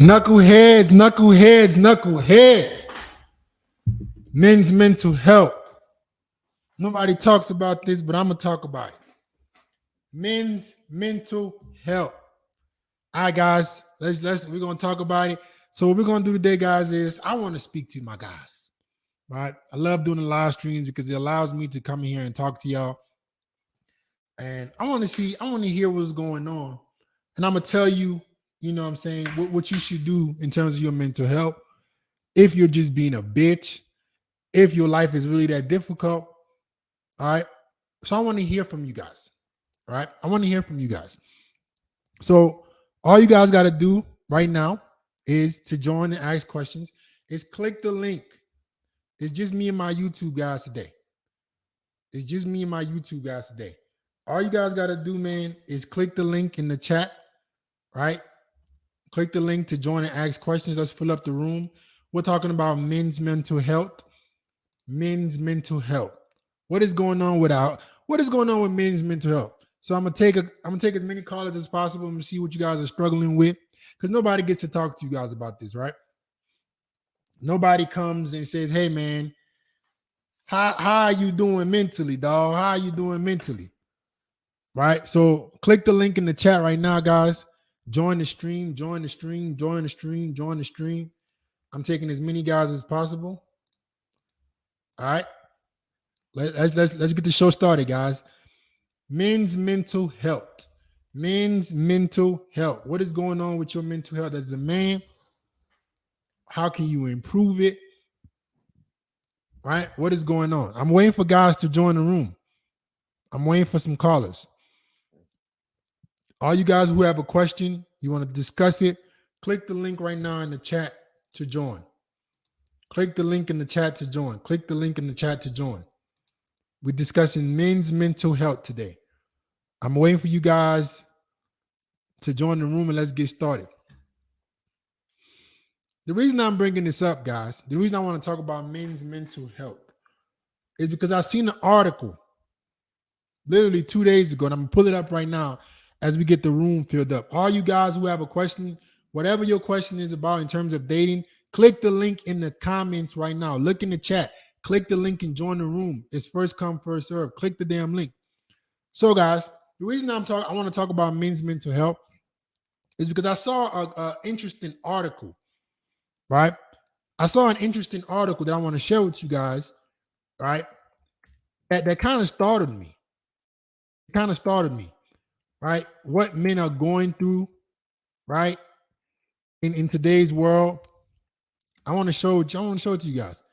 Knuckleheads, knuckleheads, knuckleheads. Men's mental health. Nobody talks about this, but I'm gonna talk about it. Men's mental health. All right, guys. We're gonna talk about it. So what we're gonna do today, guys, is I want to speak to my guys. Right? I love doing the live streams because it allows me to come in here and talk to y'all. And I want to hear what's going on. And I'm gonna tell you, you know what I'm saying, what you should do in terms of your mental health. If you're just being a bitch, if your life is really that difficult, all right. So I want to hear from you guys. All right. I want to hear from you guys. So all you guys got to do right now is to join and ask questions. Is click the link. It's just me and my YouTube guys today. It's just me and my YouTube guys today. All you guys got to do, man, is click the link in the chat, right? Click the link to join and ask questions. Let's fill up the room. We're talking about men's mental health. Men's mental health. What is going on with men's mental health? So I'm gonna take as many callers as possible and see what you guys are struggling with, because nobody gets to talk to you guys about this, right? Nobody comes and says, "Hey, man, how are you doing mentally, dog? How are you doing mentally?" Right? So click the link in the chat right now, guys. Join the stream. Join the stream. Join the stream. Join the stream. I'm taking as many guys as possible. All right. Let's get the show started, guys. Men's mental health. Men's mental health. What is going on with your mental health as a man? How can you improve it? Right? What is going on? I'm waiting for guys to join the room. I'm waiting for some callers. All you guys who have a question, you want to discuss it, click the link right now in the chat to join. Click the link in the chat to join. Click the link in the chat to join. We're discussing men's mental health today. I'm waiting for you guys to join the room and let's get started. The reason I'm bringing this up, guys, the reason I want to talk about men's mental health is because I seen an article literally 2 days ago, and I'm going to pull it up right now as we get the room filled up. All you guys who have a question, whatever your question is about in terms of dating, click the link in the comments right now. Look in the chat. Click the link and join the room. It's first come, first serve. Click the damn link. So, guys, the reason I want to talk about men's mental health is because I saw an interesting article, right? I saw an interesting article that I want to share with you guys, right? That kind of startled me. It kind of startled me, right? What men are going through, right? In today's world. I want to show it to you guys.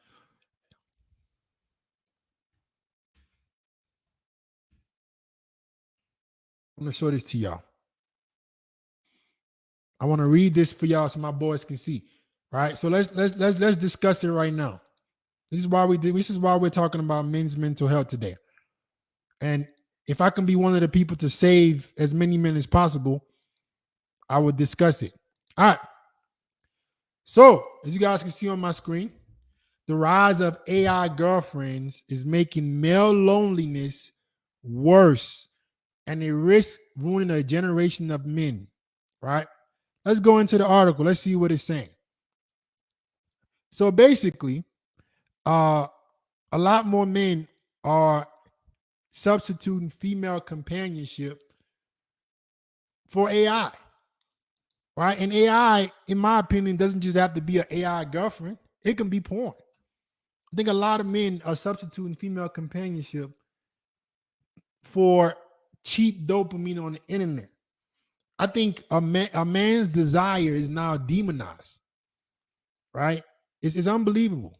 I'm going to show this to y'all. I want to read this for y'all so my boys can see. Right? So let's discuss it right now. This is why we're talking about men's mental health today. And if I can be one of the people to save as many men as possible, I would discuss it. All right. So, as you guys can see on my screen, the rise of AI girlfriends is making male loneliness worse, and it risks ruining a generation of men, right? Let's go into the article. Let's see what it's saying. So basically, a lot more men are substituting female companionship for AI, right? And AI, in my opinion, doesn't just have to be an AI girlfriend. It can be porn. I think a lot of men are substituting female companionship for cheap dopamine on the internet. I think a man's desire is now demonized, right? It's unbelievable.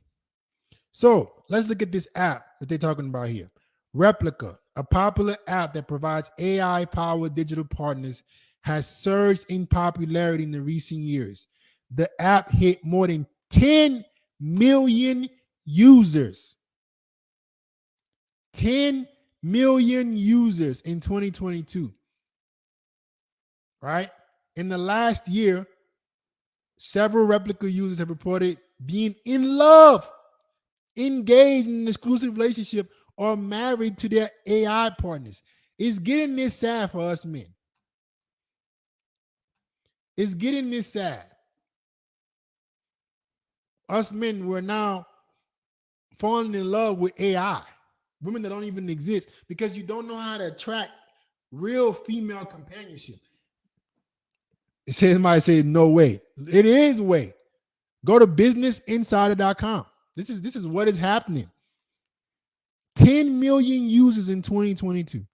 So let's look at this app that they're talking about here. Replica, a popular app that provides AI-powered digital partners, has surged in popularity in the recent years. The app hit more than 10 million users. 10 million users in 2022. Right? In the last year, several Replica users have reported being in love, engaged in an exclusive relationship, or married to their AI partners. It's getting this sad for us men. It's getting this sad. Us men, we're now falling in love with AI, women that don't even exist because you don't know how to attract real female companionship. Somebody say no way. It is way. Go to businessinsider.com. This is what is happening. 10 million users in 2022.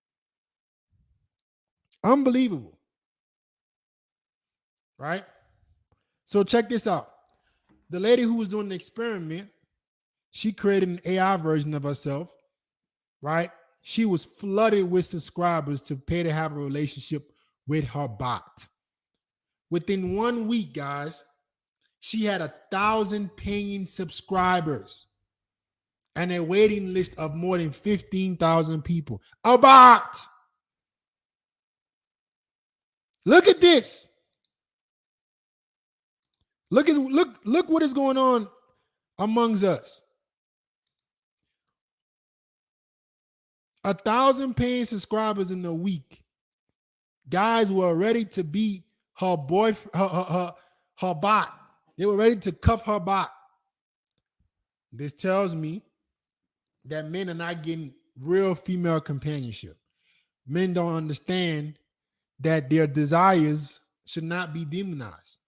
Unbelievable. Right? So check this out. The lady who was doing the experiment, she created an AI version of herself, right? She was flooded with subscribers to pay to have a relationship with her bot. Within 1 week, guys, she had 1,000 paying subscribers and a waiting list of more than 15,000 people. A bot. Look at this. Look what is going on amongst us. 1,000 paying subscribers in a week. Guys were ready to be her her bot. They were ready to cuff her bot. This tells me that men are not getting real female companionship. Men don't understand that their desires should not be demonized.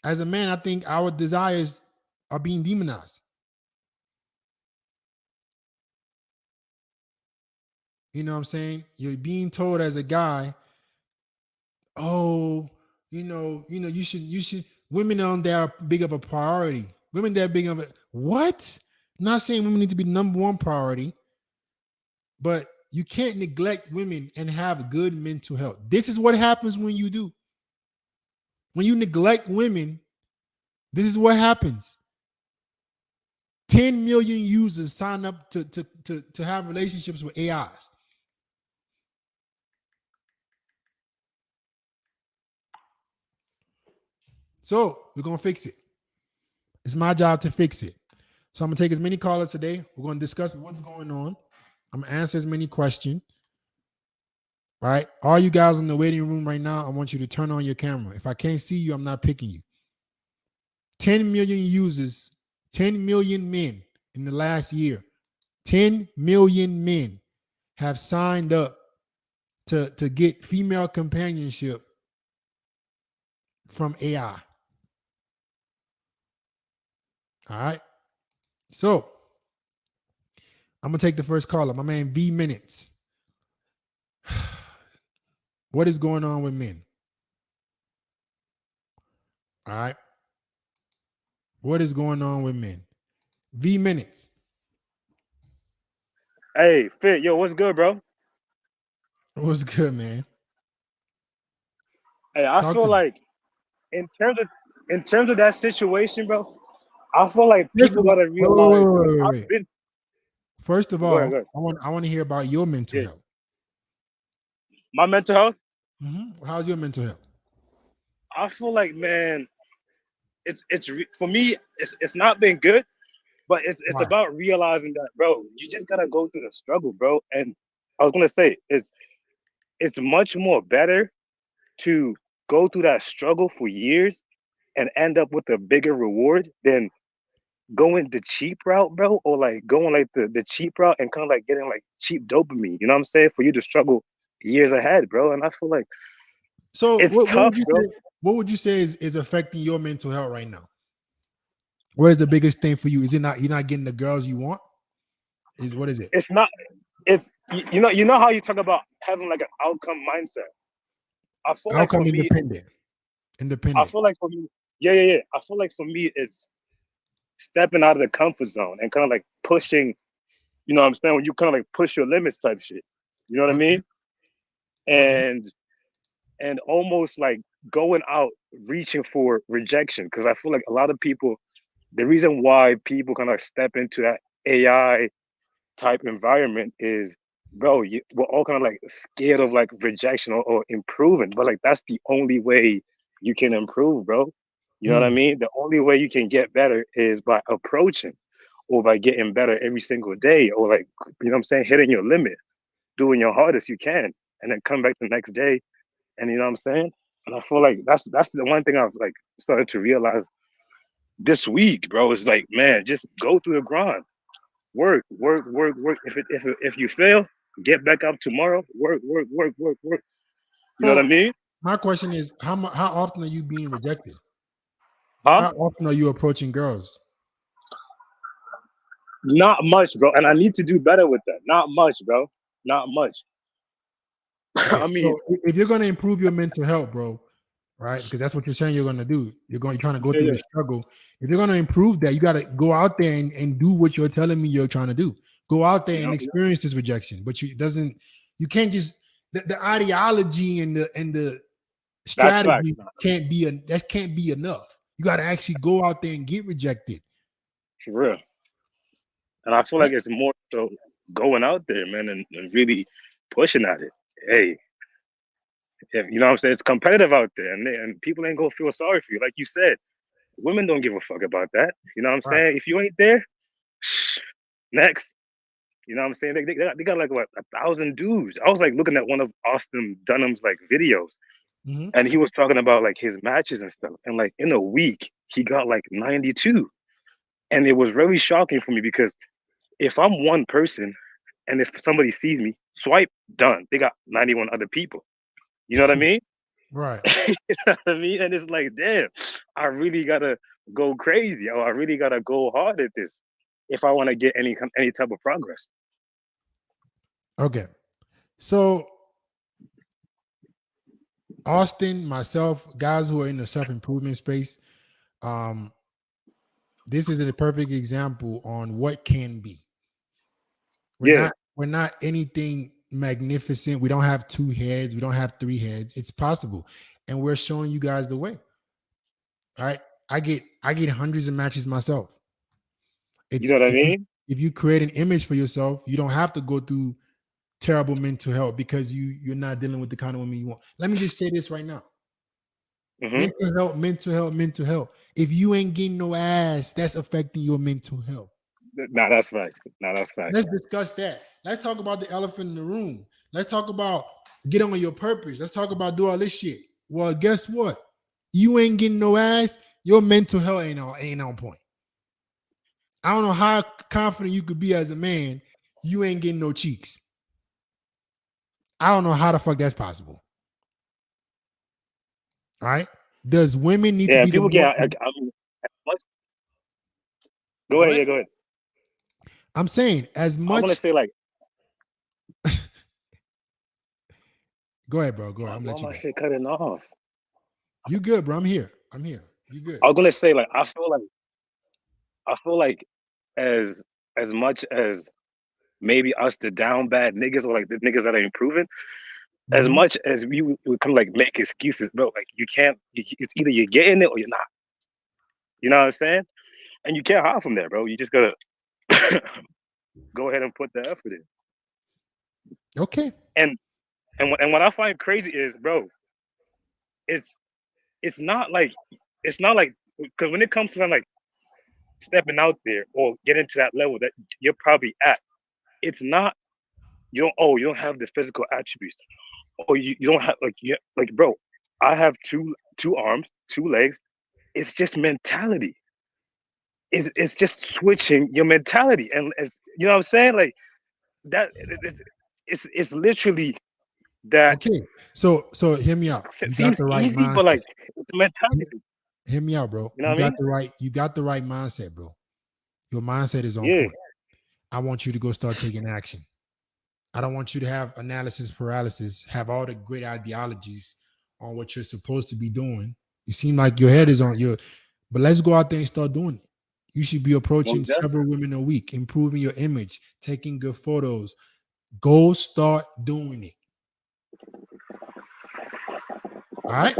As a man, I think our desires are being demonized. You know what I'm saying? You're being told as a guy, oh, you should women aren't that big of a priority. Women that big of a what? I'm not saying women need to be number one priority, but you can't neglect women and have good mental health. This is what happens when you do. When you neglect women, this is what happens. 10 million users sign up to have relationships with AIs. So we're going to fix it. It's my job to fix it. So I'm going to take as many callers today. We're going to discuss what's going on. I'm going to answer as many questions. Right? All you guys in the waiting room right now, I want you to turn on your camera. If I can't see you, I'm not picking you. 10 million users, 10 million men in the last year. 10 million men have signed up to get female companionship from AI. All right. So I'm going to take the first caller. My man V Minutes. What is going on with men? All right. What is going on with men? V Minutes. Hey, Fit, yo, what's good, bro? What's good, man? Hey, I Talk feel to me. like in terms of that situation, bro, I feel like First people of all, gotta wait, wait, realize wait, wait, wait, I've wait. been First of go ahead, all, go ahead. I want to hear about your mental Yeah. health. My mental health, How's your mental health? I feel like, man, for me, it's not been good, but it's Why? about realizing that, bro, you just gotta go through the struggle, bro. And I was gonna say it's much more better to go through that struggle for years and end up with a bigger reward than going the cheap route, bro, or like going like the cheap route and kind of like getting like cheap dopamine. You know what I'm saying? For you to struggle years ahead, bro. And I feel like So it's what tough, would you bro. say? What would you say is affecting your mental health right now? What is the biggest thing for you? Is it not you're not getting the girls you want? Is what is it? It's not. You know how you talk about having like an outcome mindset. I feel like for Outcome me, independent. I Independent. feel like for me, yeah. I feel like for me, it's stepping out of the comfort zone and kind of like pushing. You know what I'm saying? When you kind of like push your limits type shit. You know what I Okay. mean? Okay. And almost like going out reaching for rejection because I feel like a lot of people, the reason why people kind of step into that AI type environment is, bro, we're all kind of like scared of like rejection or improving, but like that's the only way you can improve, bro. You know what I Mm, mean? The only way you can get better is by approaching or by getting better every single day or like, you know what I'm saying, hitting your limit, doing your hardest you can, and then come back the next day and you know what I'm saying? And I feel like that's the one thing I've like started to realize this week, bro. It's like, man, just go through the grind. Work, work, work, work. If you fail, get back up tomorrow. Work, work, work, work, work. You know what I So mean? my question is, how often are you being rejected? Huh? How often are you approaching girls? Not much, bro. And I need to do better with that. Not much, bro. Not much. Okay, I mean, so if you're going to improve your mental health, bro, right? Because that's what you're saying you're going to do. You're trying to go yeah, through yeah. the struggle. If you're going to improve that, you got to go out there and do what you're telling me you're trying to do. Go out there and Yep, yep. experience this rejection. But you can't just the ideology and the That's facts. strategy Nah, that can't be enough. You got to actually go out there and get rejected. for real. And I feel Right? like it's more so going out there, man, and really pushing at it. Hey, you know what I'm saying? It's competitive out there, and people ain't gonna feel sorry for you. Like you said, women don't give a fuck about that. You know what I'm Right. saying? If you ain't there, next. You know what I'm saying? They got like what 1,000 dudes. I was like looking at one of Austin Dunham's like videos, Mm-hmm. and he was talking about like his matches and stuff. And like in a week, he got like 92. And it was really shocking for me because if I'm one person and if somebody sees me, swipe, done. They got 91 other people. You know what I mean? Right. You know what I mean? And it's like, damn, I really gotta go crazy. Or I really gotta go hard at this if I want to get any type of progress. Okay. So Austin, myself, guys who are in the self-improvement space, um, this is a perfect example on what can be. We're Yeah, not we're not anything magnificent. We don't have two heads, we don't have three heads. It's possible. And we're showing you guys the way. All right. I get hundreds of matches myself. you It's know what I mean? if you create an image for yourself, you don't have to go through terrible mental health because you're not dealing with the kind of women you want. Let me just say this right now. Hmm. Mental health, mental health, mental health. If you ain't getting no ass, that's affecting your mental health. Nah, that's facts. Nah, that's facts. Let's discuss that. Let's talk about the elephant in the room. Let's talk about get on your purpose. Let's talk about do all this shit. Well, guess what? You ain't getting no ass. Your mental health ain't on point. I don't know how confident you could be as a man. You ain't getting no cheeks. I don't know how the fuck that's possible. All right. Does women need to Yeah, be the people more? get. I mean, go Go ahead. ahead. Yeah, go ahead. I'm saying as I want to much. say like, Go ahead, bro. Go ahead. I'm gonna why let am you I go. shit cutting off? You good, bro? I'm here. I'm here. You good? I was gonna say like, I feel like as as much as maybe us the down bad niggas or like the niggas that are improving, as Mm-hmm. much as we kind of like make excuses, bro. Like you can't. It's either you're getting it or you're not. You know what I'm saying? And you can't hide from that, bro. You just gotta go ahead and put the effort in. Okay. And what I find crazy is, bro, it's it's not like it's not like because when it comes to like stepping out there or getting to that level that you're probably at, it's not you don't have the physical attributes or you don't have like bro, I have two arms, two legs. It's just mentality. It's just switching your mentality and it's you know what I'm saying like that it's literally that Okay. So hear me out. it You got seems the right easy but mindset. like it's mentality. Hear me out, bro. You know what I mean? You got the right mindset, bro. Your mindset is on Yeah. point. I want you to go start taking action. I don't want you to have analysis paralysis, have all the great ideologies on what you're supposed to be doing. You seem like your head is on your, but let's go out there and start doing it. You should be approaching Most several definitely. women a week, improving your image, taking good photos. Go start doing it. All right?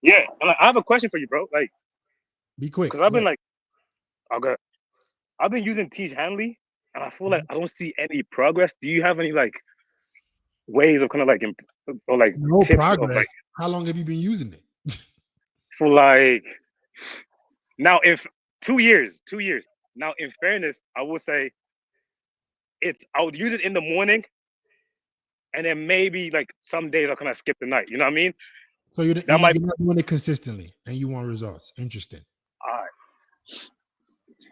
Yeah. And like, I have a question for you, bro. Like, Be quick. because I've Go been ahead. like, okay, I've been using Teach Hanley, and I feel like Mhm. I don't see any progress. Do you have any like ways of kind of like or like No tips of like progress. How long have you been using it? for like now if 2 years, 2 years. Now in fairness, I would say I would use it in the morning, and then maybe like some days I'll kind of skip the night. You know what I mean? So That might you're not doing it consistently and you want results. Interesting. all right.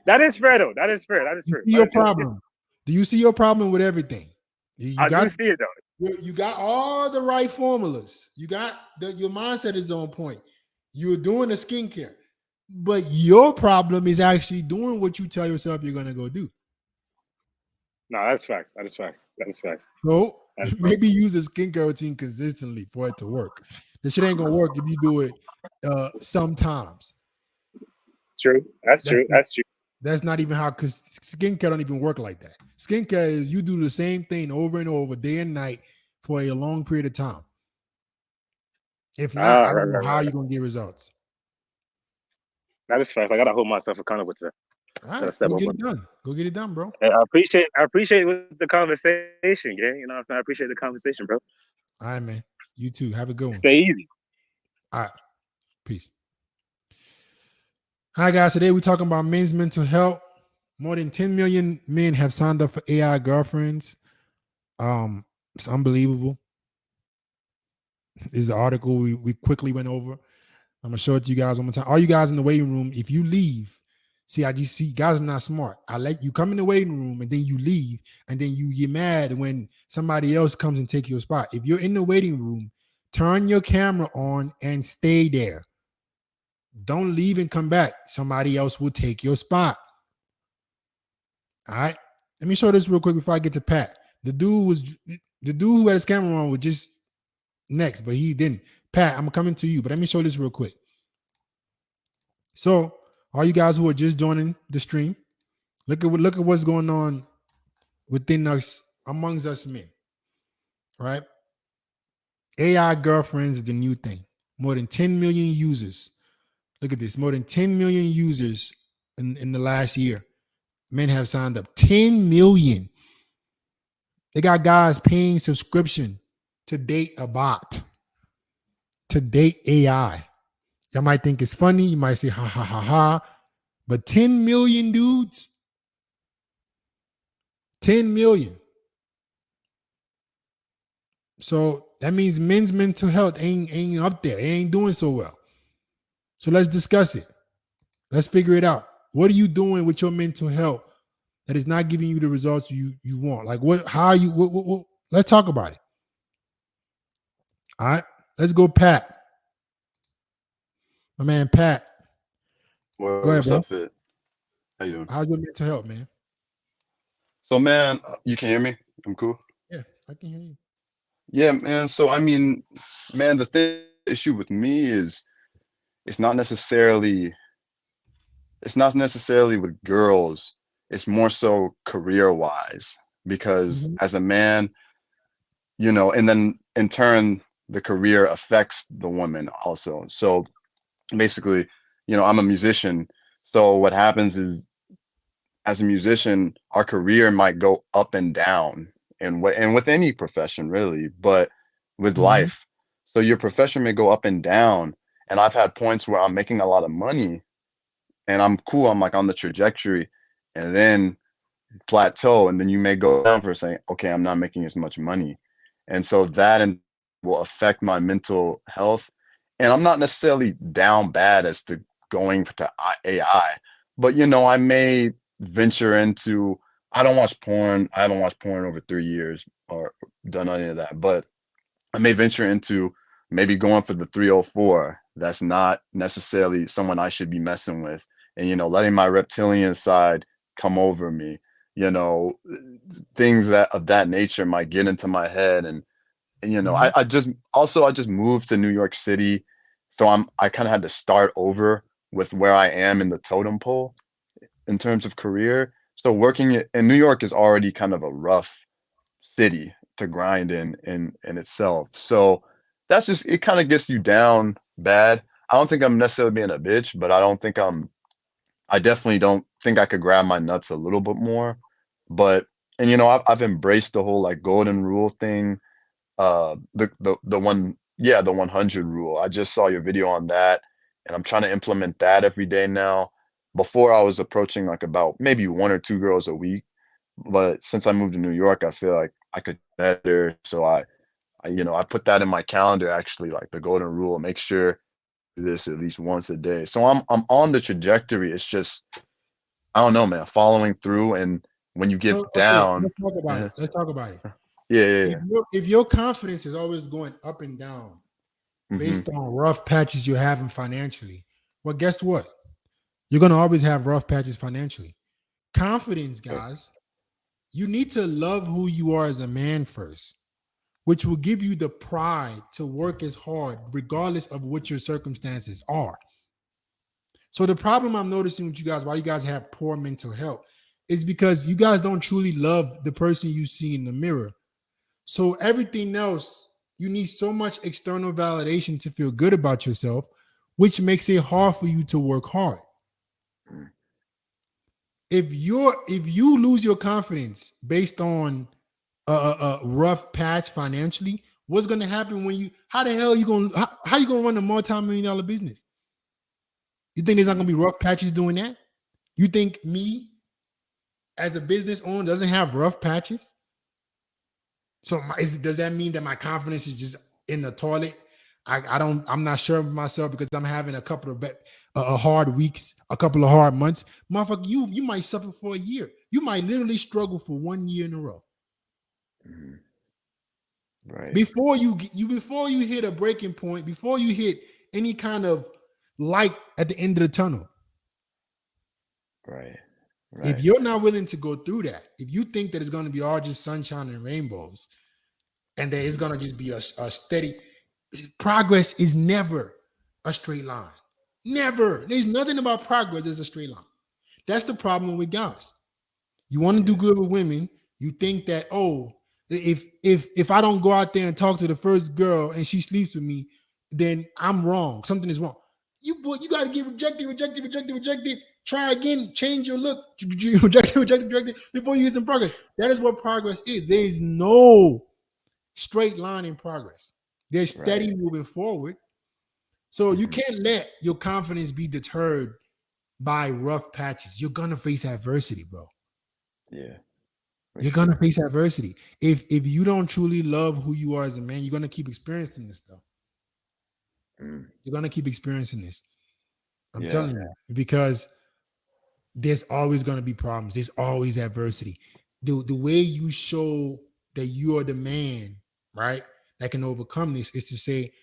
That is fair though. That is fair. That is You fair. see But your it's just problem. Do you see your problem with everything? You I do got see it though. you got all the right formulas. You got your mindset is on point. You're doing the skincare, but your problem is actually doing what you tell yourself you're gonna go do. No, that's facts. That is facts. That is facts. So That is facts. maybe use a skincare routine consistently for it to work. The shit ain't gonna work if you do it sometimes. True. That's That's true. That's true. that's not even how, because skincare don't even work like that. Skincare is you do the same thing over and over, day and night, for a long period of time. If not, Ah, I right, don't know right, how right. you're gonna get results. That is facts. I gotta hold myself accountable to that. All Gotta right, step go up get on. it done. Go get it done, bro. I appreciate with the conversation, gang. You know what I'm saying? I appreciate the conversation, bro. All right, man. You too. Have a good one. Stay easy. All right. Peace. Hi, guys. Today we're talking about men's mental health. More than 10 million men have signed up for AI girlfriends. It's unbelievable. This is the article we quickly went over. I'm gonna show it to you guys one more time. All you guys in the waiting room, if you leave, see, I just see guys are not smart. I let you come in the waiting room and then you leave, and then you get mad when somebody else comes and take your spot. If you're in the waiting room, turn your camera on and stay there. Don't leave and come back. Somebody else will take your spot. All right. Let me show this real quick before I get to Pat. The dude who had his camera on was just next, but he didn't. Pat, I'm coming to you, but let me show this real quick. So, all you guys who are just joining the stream, look at what's going on within us, amongst us men, right? AI girlfriends is the new thing. More than 10 million users. Look at this. More than 10 million users in the last year. Men have signed up. 10 million. They got guys paying subscription to date a bot, to date AI. Y'all might think it's funny. You might say, ha, ha, ha, ha. But 10 million dudes, 10 million. So that means men's mental health ain't up there. It ain't doing so well. So let's discuss it. Let's figure it out. What are you doing with your mental health that is not giving you the results you want? Like what? How are you? What, let's talk about it. All right. Let's go, Pat. My man, Pat. Go ahead, What's bro. up, Fit? How you doing? How's your mental health, man? So, man, you can hear me? I'm cool. Yeah, I can hear you. Yeah, man. So, I mean, man, issue with me is it's not necessarily it's not necessarily with girls. It's more so career wise because Mm-hmm. as a man, and then in turn, the career affects the woman also. So basically, I'm a musician. So what happens is as a musician, our career might go up and down, and with any profession really, but with Mm-hmm. life. So your profession may go up and down, and I've had points where I'm making a lot of money and I'm cool. I'm like on the trajectory, and then plateau, and then you may go down for saying, okay, I'm not making as much money, and so will affect my mental health. And I'm not necessarily down bad as to going to AI, but I may venture into. I don't watch porn. I haven't watched porn over 3 years or done any of that, but I may venture into maybe going for the 304. That's not necessarily someone I should be messing with, and letting my reptilian side come over me. You know, things that of that nature might get into my head, and Mm-hmm. I just moved to New York City, so I kind of had to start over with where I am in the totem pole in terms of career. So working in New York is already kind of a rough city to grind in itself. So that's just it kind of gets you down bad. I don't think I'm necessarily being a bitch, but I definitely don't think I could grab my nuts a little bit more. But and I've embraced the whole like golden rule thing. The one, yeah, the 100 rule. I just saw your video on that, and I'm trying to implement that every day now. Before I was approaching like about maybe one or two girls a week, but since I moved to New York, I feel like I could do better. So I put that in my calendar actually, like the golden rule, make sure I do this at least once a day. So I'm on the trajectory. It's just I don't know, man, following through, and when you So get okay, down. let's talk about uh it. Let's talk about it. Yeah, yeah, If yeah. your confidence is always going up and down Hmm. based on rough patches you're having financially, well, guess what? You're gonna always have rough patches financially. Confidence, guys. You need to love who you are as a man first, which will give you the pride to work as hard, regardless of what your circumstances are. So the problem I'm noticing with you guys, why you guys have poor mental health, is because you guys don't truly love the person you see in the mirror. So everything else, you need so much external validation to feel good about yourself, which makes it hard for you to work hard. Mm. If you lose your confidence based on a rough patch financially, what's going to happen when you? How the hell you going? How you going to run a multi-million-dollar business? You think there's not going to be rough patches doing that? You think me as a business owner doesn't have rough patches? So does that mean that my confidence is just in the toilet? I'm not sure of myself because I'm having a couple of hard weeks, a couple of hard months. Motherfucker, you might suffer for a year. You might literally struggle for 1 year in a row Hmm. Right, before you hit a breaking point, before you hit any kind of light at the end of the tunnel. right, If right. you're not willing to go through that, if you think that it's going to be all just sunshine and rainbows, and that it's Hmm. going to just be a steady progress is never a straight line. Never. There's nothing about progress that's a straight line. That's the problem with guys. You want to do Yeah, good with women, you think that, oh, if I don't go out there and talk to the first girl and she sleeps with me, then I'm wrong. Something is wrong. You got to get rejected. Try again, change your look. Rejected before you get some progress. That is what progress is. There is no straight line in progress. They're right. steady moving forward. So you Hmm. can't let your confidence be deterred by rough patches. You're gonna face adversity, bro. Yeah, for You're gonna sure. face adversity. If you don't truly love who you are as a man, you're gonna keep experiencing this stuff. Mm. You're gonna keep experiencing this. I'm Yeah. telling you, because there's always gonna be problems. There's always adversity. The way you show that you are the man, right, that can overcome this is to say,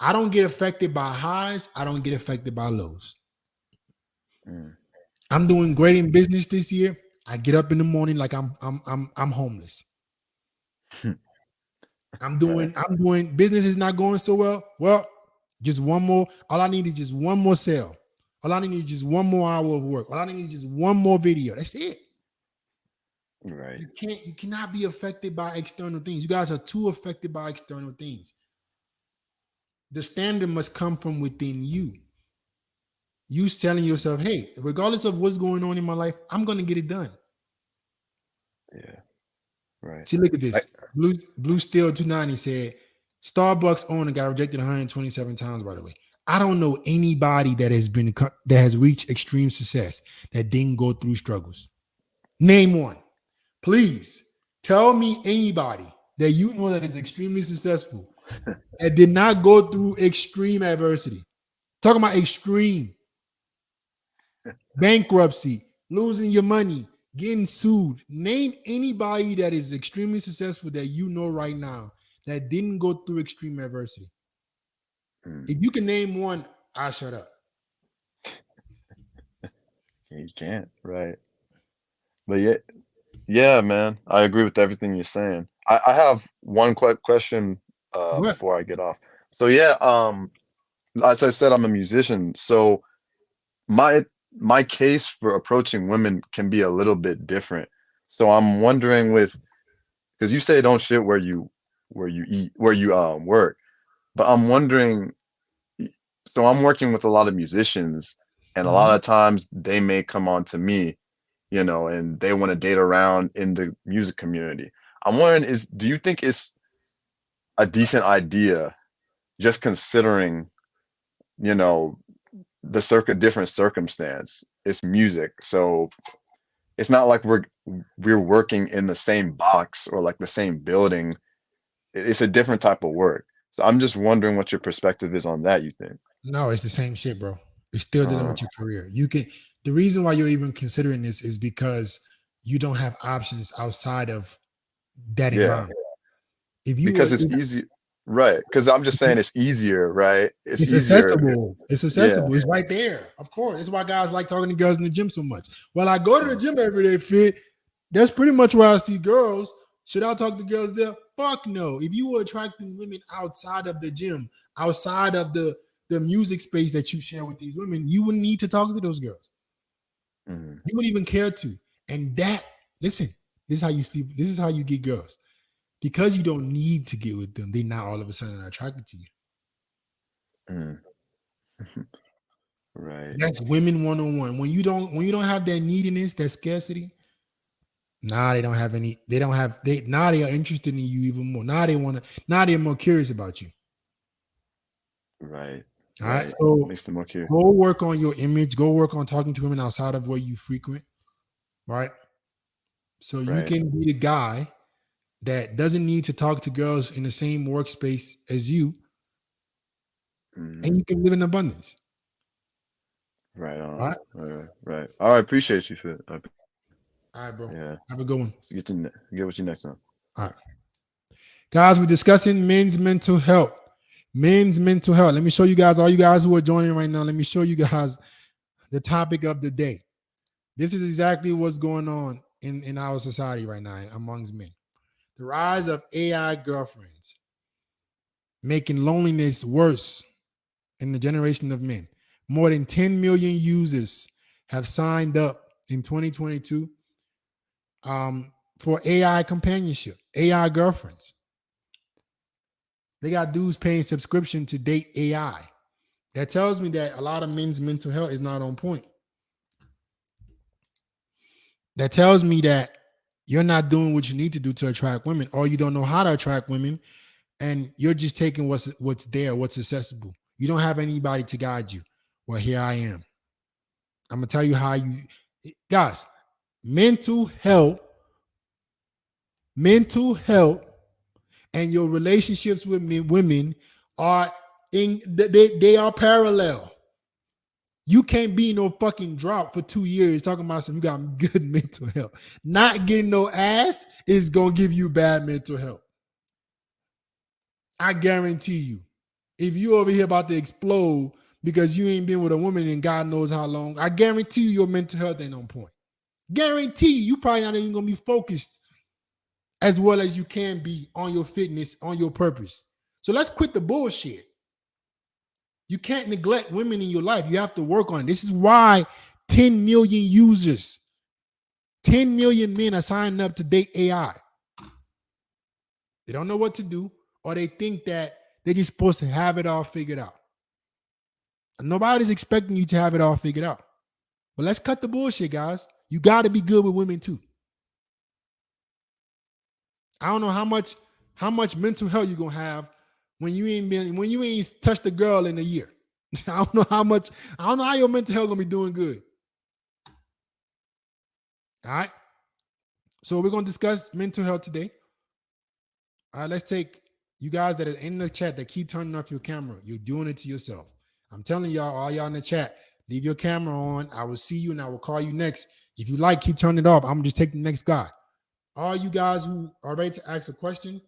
I don't get affected by highs. I don't get affected by lows. Mm. I'm doing great in business this year. I get up in the morning like I'm homeless. Right, I'm doing business is not going so well. Well, just one more. All I need is just one more sale. All I need is just one more hour of work. All I need is just one more video. That's it. right. You cannot be affected by external things. You guys are too affected by external things. The standard must come from within you. You telling yourself, hey, regardless of what's going on in my life, I'm gonna get it done. Yeah, right. See, look at I, this. Blue Steel 290 said Starbucks owner got rejected 127 times, by the way. I don't know anybody that has reached extreme success that didn't go through struggles. Name one. Please tell me anybody that you know that is extremely successful that did not go through extreme adversity. Talking about extreme bankruptcy, losing your money, getting sued. Name anybody that is extremely successful that you know right now that didn't go through extreme adversity. mm, If you can name one, I'll shut up. you can't, right. But yeah, yeah, man, I agree with everything you're saying. I have one quick question What? before I get off. So yeah, as I said, I'm a musician. So my my case for approaching women can be a little bit different. So I'm wondering with because you say don't shit where you eat where you work, but I'm wondering so I'm working with a lot of musicians, and a lot Mhm. of times they may come on to me, and they want to date around in the music community. I'm wondering, do you think it's a decent idea just considering, you know, the different circumstance? It's music, so it's not like we're working in the same box or like the same building. It's a different type of work. So I'm just wondering what your perspective is on that, you think? No, it's the same shit, bro. It's still dealing Uh, with your career. You can The reason why you're even considering this is because you don't have options outside of that Yeah, environment. If you because were, it's easy, right? Because I'm just saying it's easier, right? It's it's easier. accessible. It's Yeah. accessible. It's right there. Of course. That's why guys like talking to girls in the gym so much. Well, I go to the gym every day, fit. That's pretty much where I see girls. Should I talk to girls there? Fuck no. If you were attracting women outside of the gym, outside of the music space that you share with these women, you wouldn't need to talk to those girls. Mhm. You wouldn't even care to. And that, listen, this is how you sleep. This is how you get girls. Because you don't need to get with them, they now all of a sudden are attracted to you. Mm. Right. That's women 101. When you don't have that neediness, that scarcity, now they don't have any, now they are interested in you even more. Now they're more curious about you. Right. All right. Right. So Makes them more curious. go work on your image, go work on talking to women outside of where you frequent, right? So you Right. can be the guy that doesn't need to talk to girls in the same workspace as you, Mhm. and you can live in abundance. Right All on. right. Right. All right. Appreciate you, Fit. All right, bro. Yeah. Have a good one. Get with you next time. All right. Guys, we're discussing men's mental health. Men's mental health. Let me show you guys, all you guys who are joining right now, let me show you guys the topic of the day. This is exactly what's going on in our society right now amongst men. The rise of AI girlfriends making loneliness worse in the generation of men. More than 10 million users have signed up in 2022 for AI companionship, AI girlfriends. They got dudes paying subscription to date AI. That tells me that a lot of men's mental health is not on point. That tells me that you're not doing what you need to do to attract women, or you don't know how to attract women, and you're just taking what's there, what's accessible. You don't have anybody to guide you. Well, here I am. I'm gonna tell you how you guys, mental health, and your relationships with women are they are parallel. You can't be no fucking drought for 2 years talking about some you got good mental health. Not getting no ass is gonna give you bad mental health. I guarantee you. If you over here about to explode because you ain't been with a woman in God knows how long, I guarantee you your mental health ain't on point. Guarantee you probably not even gonna be focused as well as you can be on your fitness, on your purpose. So let's quit the bullshit. You can't neglect women in your life. You have to work on it. This is why 10 million users, 10 million men are signing up to date AI. They don't know what to do, or they think that they're just supposed to have it all figured out. And nobody's expecting you to have it all figured out. But let's cut the bullshit, guys. You got to be good with women too. I don't know how much mental health you're gonna have when you ain't touched a girl in a year. I don't know how your mental health gonna be doing good. All right. So we're gonna discuss mental health today. All right, let's take you guys that are in the chat that keep turning off your camera. You're doing it to yourself. I'm telling y'all, all y'all in the chat, leave your camera on. I will see you and I will call you next. If you like, keep turning it off. I'm gonna just take the next guy. All you guys who are ready to ask a question,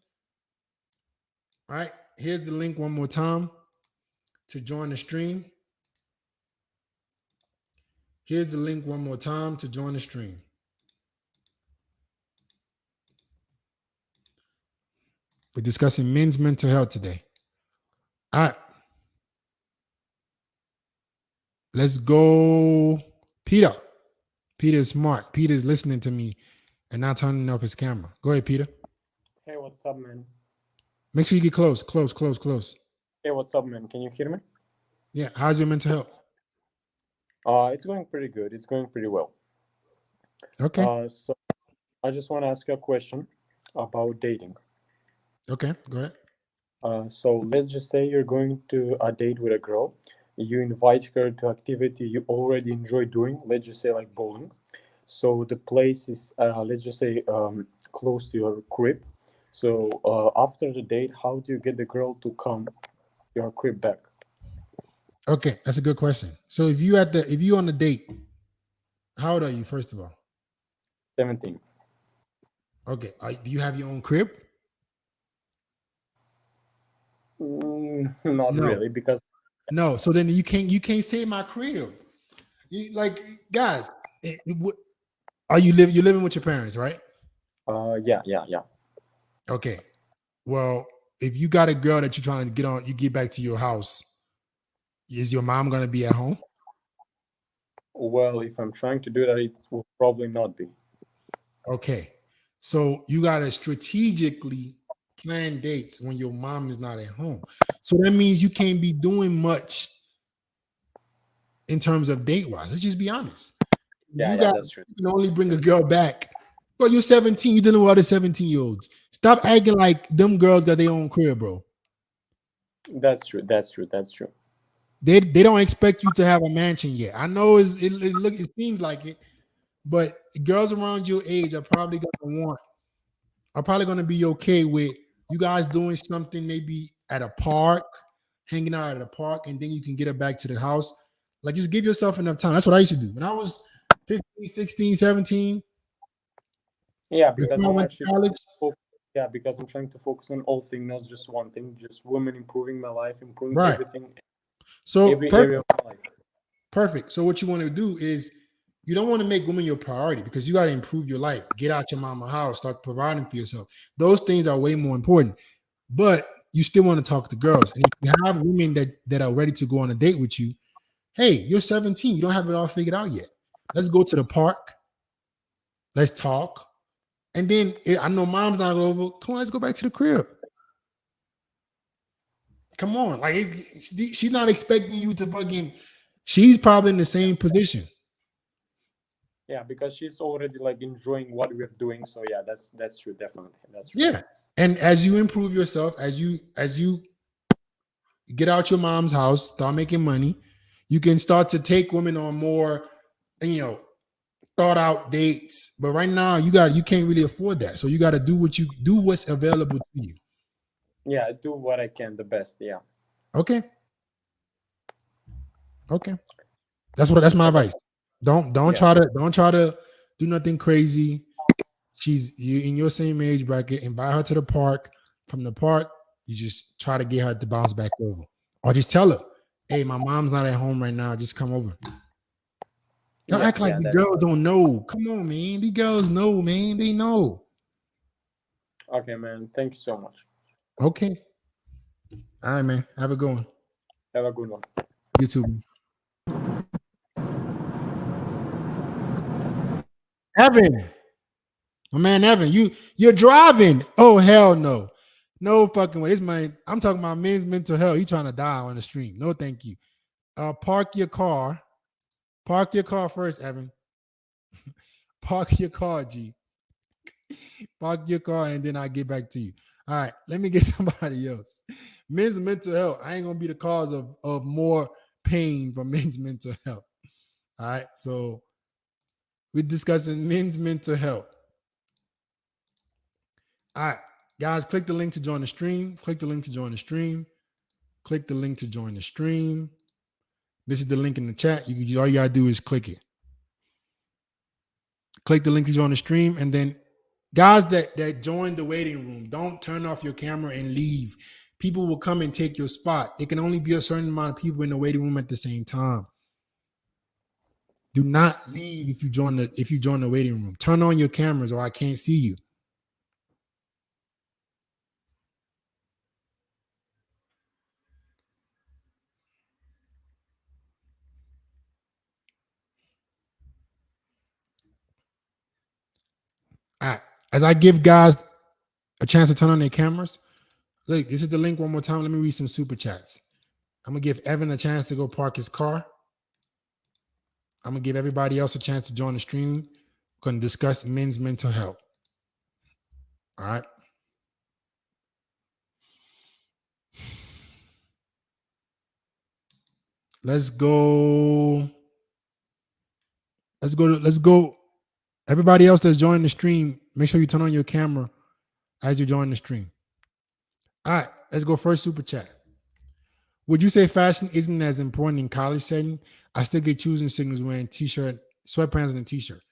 all right, here's the link one more time to join the stream. Here's the link one more time to join the stream. We're discussing men's mental health today. All right. Let's go. Peter. Peter is smart. Peter is listening to me and not turning off his camera. Go ahead, Peter. Hey, what's up, man? Make sure you get close. Hey, what's up, man? Can you hear me? Yeah. How's your mental health? It's going pretty good. It's going pretty well. Okay. So I just want to ask you a question about dating. Okay. Go ahead. So let's just say you're going to a date with a girl. You invite her to activity you already enjoy doing. Let's just say like bowling. So the place is, let's just say, close to your crib. So after the date, how do you get the girl to come to your crib back? Okay, that's a good question. So if you on the date How old are you, first of all? 17. Okay. Do you have your own crib? Not No. really, because No. So then you can't say my crib. Like, guys, are you're living with your parents, right? yeah. Okay. Well, if you got a girl that you're trying to get on, you get back to your house. Is your mom gonna be at home? Well, if I'm trying to do that, it will probably not be. Okay. So you gotta strategically plan dates when your mom is not at home. So that means you can't be doing much in terms of date wise. Let's just be honest. Yeah, You yeah, got that's true. you can only bring a girl back. Well, you're 17, you're dealing with other 17-year-olds. Stop acting like them girls got their own crib, bro. That's true. That's true. That's true. They don't expect you to have a mansion yet. I know it seems like it, but girls around your age are probably gonna be okay with you guys doing something maybe at a park, hanging out at a park, and then you can get her back to the house. Like, just give yourself enough time. That's what I used to do. When I was 15, 16, 17, Yeah, because before I I'm went to actually college. yeah, because I'm trying to focus on all things, not just one thing, just women improving my life, improving Right. everything, So every area perfect. of my life. Perfect. So what you want to do is you don't want to make women your priority because you got to improve your life. Get out your mama house, start providing for yourself. Those things are way more important. But you still want to talk to girls. And if you have women that are ready to go on a date with you, hey, you're 17. You don't have it all figured out yet. Let's go to the park. Let's talk. And then I know mom's not over. Come on, let's go back to the crib. Come on. Like, she's not expecting you to fucking, she's probably in the same position. Yeah, because she's already like enjoying what we're doing. So yeah, that's true. Definitely, that's true. Yeah. And as you improve yourself, as you get out your mom's house, start making money, you can start to take women on more, you know, thought out dates. But right now, you can't really afford that. So you got to do what's available to you. Yeah, I do what I can the best. Yeah. Okay. Okay. That's my How about advice. Don't yeah, try to do nothing crazy. She's you in your same age bracket. Invite her to the park. From the park, you just try to get her to bounce back over, or just tell her, "Hey, my mom's not at home right now. Just come over." Don't yeah, act like yeah. the That girls don't know. Come on, man. These girls know, man. They know. okay, man. Thank you so much. Okay. All right, man. Have a good one. Have a good one. You too. Evan. My man Evan, you're driving. Oh, hell no. No fucking way. This man, I'm talking about men's mental health. He trying to die on the stream. No, thank you. Park your car. Park your car first, Evan. Park your car, G. Park your car, and then I'll get back to you. All right, let me get somebody else. Men's mental health. I ain't gonna be the cause of more pain for men's mental health. All right, so we're discussing men's mental health. All right, guys, click the link to join the stream. Click the link to join the stream. Click the link to join the stream. This is the link in the chat. All you gotta do is click it. Click the link to join the stream, and then guys that join the waiting room, don't turn off your camera and leave. People will come and take your spot. It can only be a certain amount of people in the waiting room at the same time. Do not leave if you join the waiting room. Turn on your cameras or I can't see you. All right. As I give guys a chance to turn on their cameras, look, this is the link one more time. Let me read some super chats. I'm gonna give Evan a chance to go park his car. I'm gonna give everybody else a chance to join the stream. We're gonna discuss men's mental health. All right. Let's go. Let's go. Everybody else that's joining the stream, make sure you turn on your camera as you join the stream. All right, let's go first super chat. Would you say fashion isn't as important in college setting? I still get choosing signals wearing t-shirt sweatpants and a t-shirt.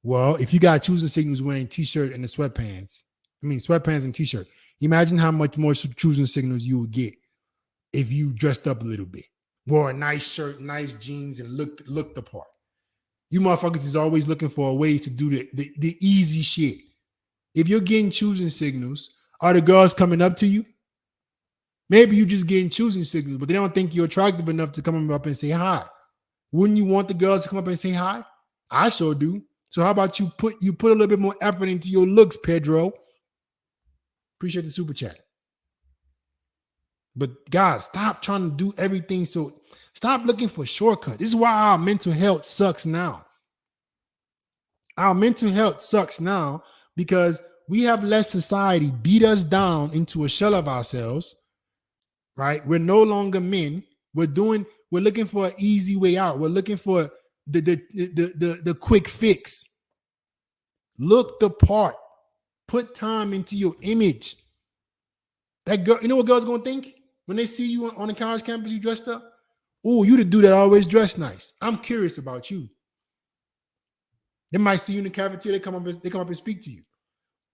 Well, if you got choosing signals wearing t-shirt and the sweatpants, sweatpants and t-shirt, imagine how much more choosing signals you would get if you dressed up a little bit, wore a nice shirt, nice jeans, and looked the part. You motherfuckers is always looking for ways to do the easy shit. If you're getting choosing signals, are the girls coming up to you? Maybe you just getting choosing signals, but they don't think you're attractive enough to come up and say hi. Wouldn't you want the girls to come up and say hi? I sure do. So how about you put a little bit more effort into your looks, Pedro? Appreciate the super chat. But guys, stop trying to do everything. So stop looking for shortcuts. This is why our mental health sucks now. Our mental health sucks now because we have let society beat us down into a shell of ourselves, right? We're no longer men. We're looking for an easy way out. We're looking for the quick fix. Look the part. Put time into your image. That girl, you know what girls gonna think when they see you on the college campus, you dressed up? Oh, you the dude that always dress nice. I'm curious about you. They might see you in the cafeteria. They come up and speak to you.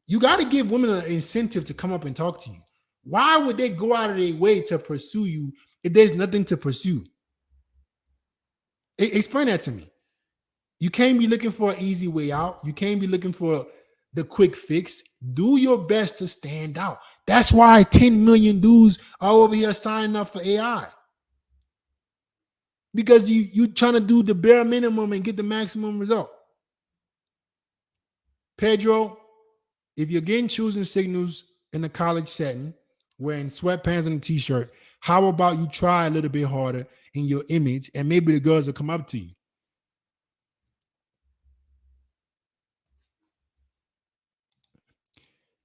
You got to give women an incentive to come up and talk to you. Why would they go out of their way to pursue you if there's nothing to pursue? Explain that to me. You can't be looking for an easy way out. You can't be looking for the quick fix. Do your best to stand out. That's why 10 million dudes are over here signing up for AI. Because you trying to do the bare minimum and get the maximum result. Pedro, if you're getting choosing signals in a college setting, wearing sweatpants and a t-shirt, how about you try a little bit harder in your image and maybe the girls will come up to you?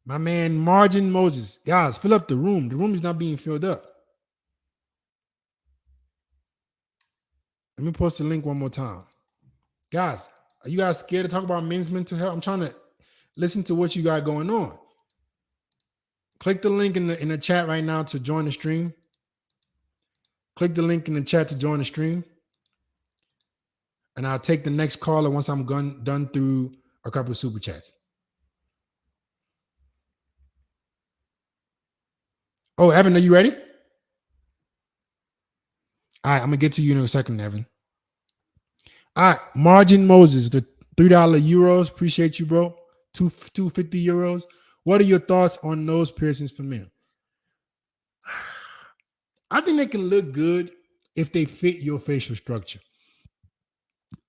My man, Margin Moses. Guys, fill up the room. The room is not being filled up. Let me post the link one more time. Guys, are you guys scared to talk about men's mental health? I'm trying to listen to what you got going on. Click the link in the chat right now to join the stream. Click the link in the chat to join the stream. And I'll take the next caller once I'm done through a couple of super chats. Oh, Evan, are you ready? All right, I'm going to get to you in a second, Evan. All right, Margin Moses, the $3 euros. Appreciate you, bro. 250 euros. What are your thoughts on nose piercings for men? I think they can look good if they fit your facial structure.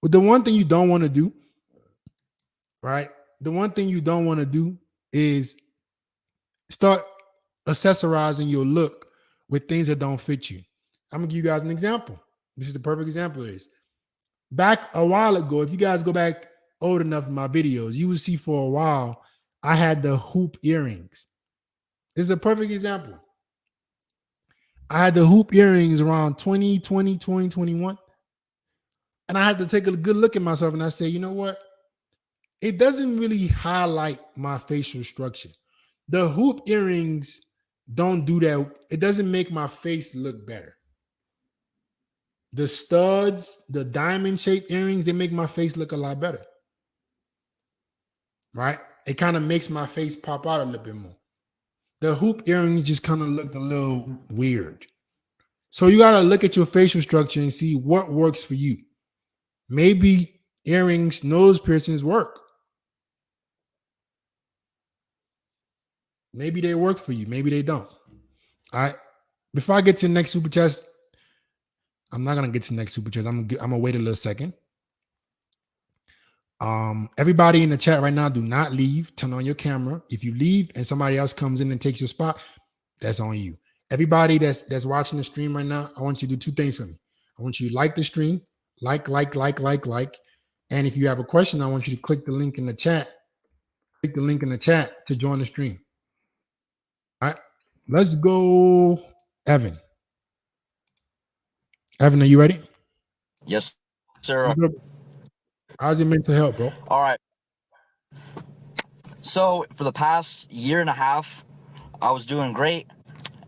But the one thing you don't want to do, right? The one thing you don't want to do is start accessorizing your look with things that don't fit you. I'm going to give you guys an example. This is the perfect example of this. Back a while ago, if you guys go back old enough in my videos, you will see for a while, I had the hoop earrings. This is a perfect example. I had the hoop earrings around 2020, 2021. And I had to take a good look at myself and I say, you know what? It doesn't really highlight my facial structure. The hoop earrings don't do that. It doesn't make my face look better. The studs, the diamond-shaped earrings, they make my face look a lot better. Right? It kind of makes my face pop out a little bit more. The hoop earrings just kind of looked a little weird. So you got to look at your facial structure and see what works for you. Maybe earrings, nose piercings work. Maybe they work for you. Maybe they don't. All right. Before I get to the next super chat, I'm not gonna get to the next super chat. I'm gonna wait a little second. Everybody in the chat right now, do not leave. Turn on your camera. If you leave and somebody else comes in and takes your spot, that's on you. Everybody that's watching the stream right now, I want you to do two things for me. I want you to like the stream, like. And if you have a question, I want you to click the link in the chat. Click the link in the chat to join the stream. All right, let's go, Evan. Evan, are you ready? Yes, sir. How's your mental health, bro? All right. So for the past year and a half, I was doing great,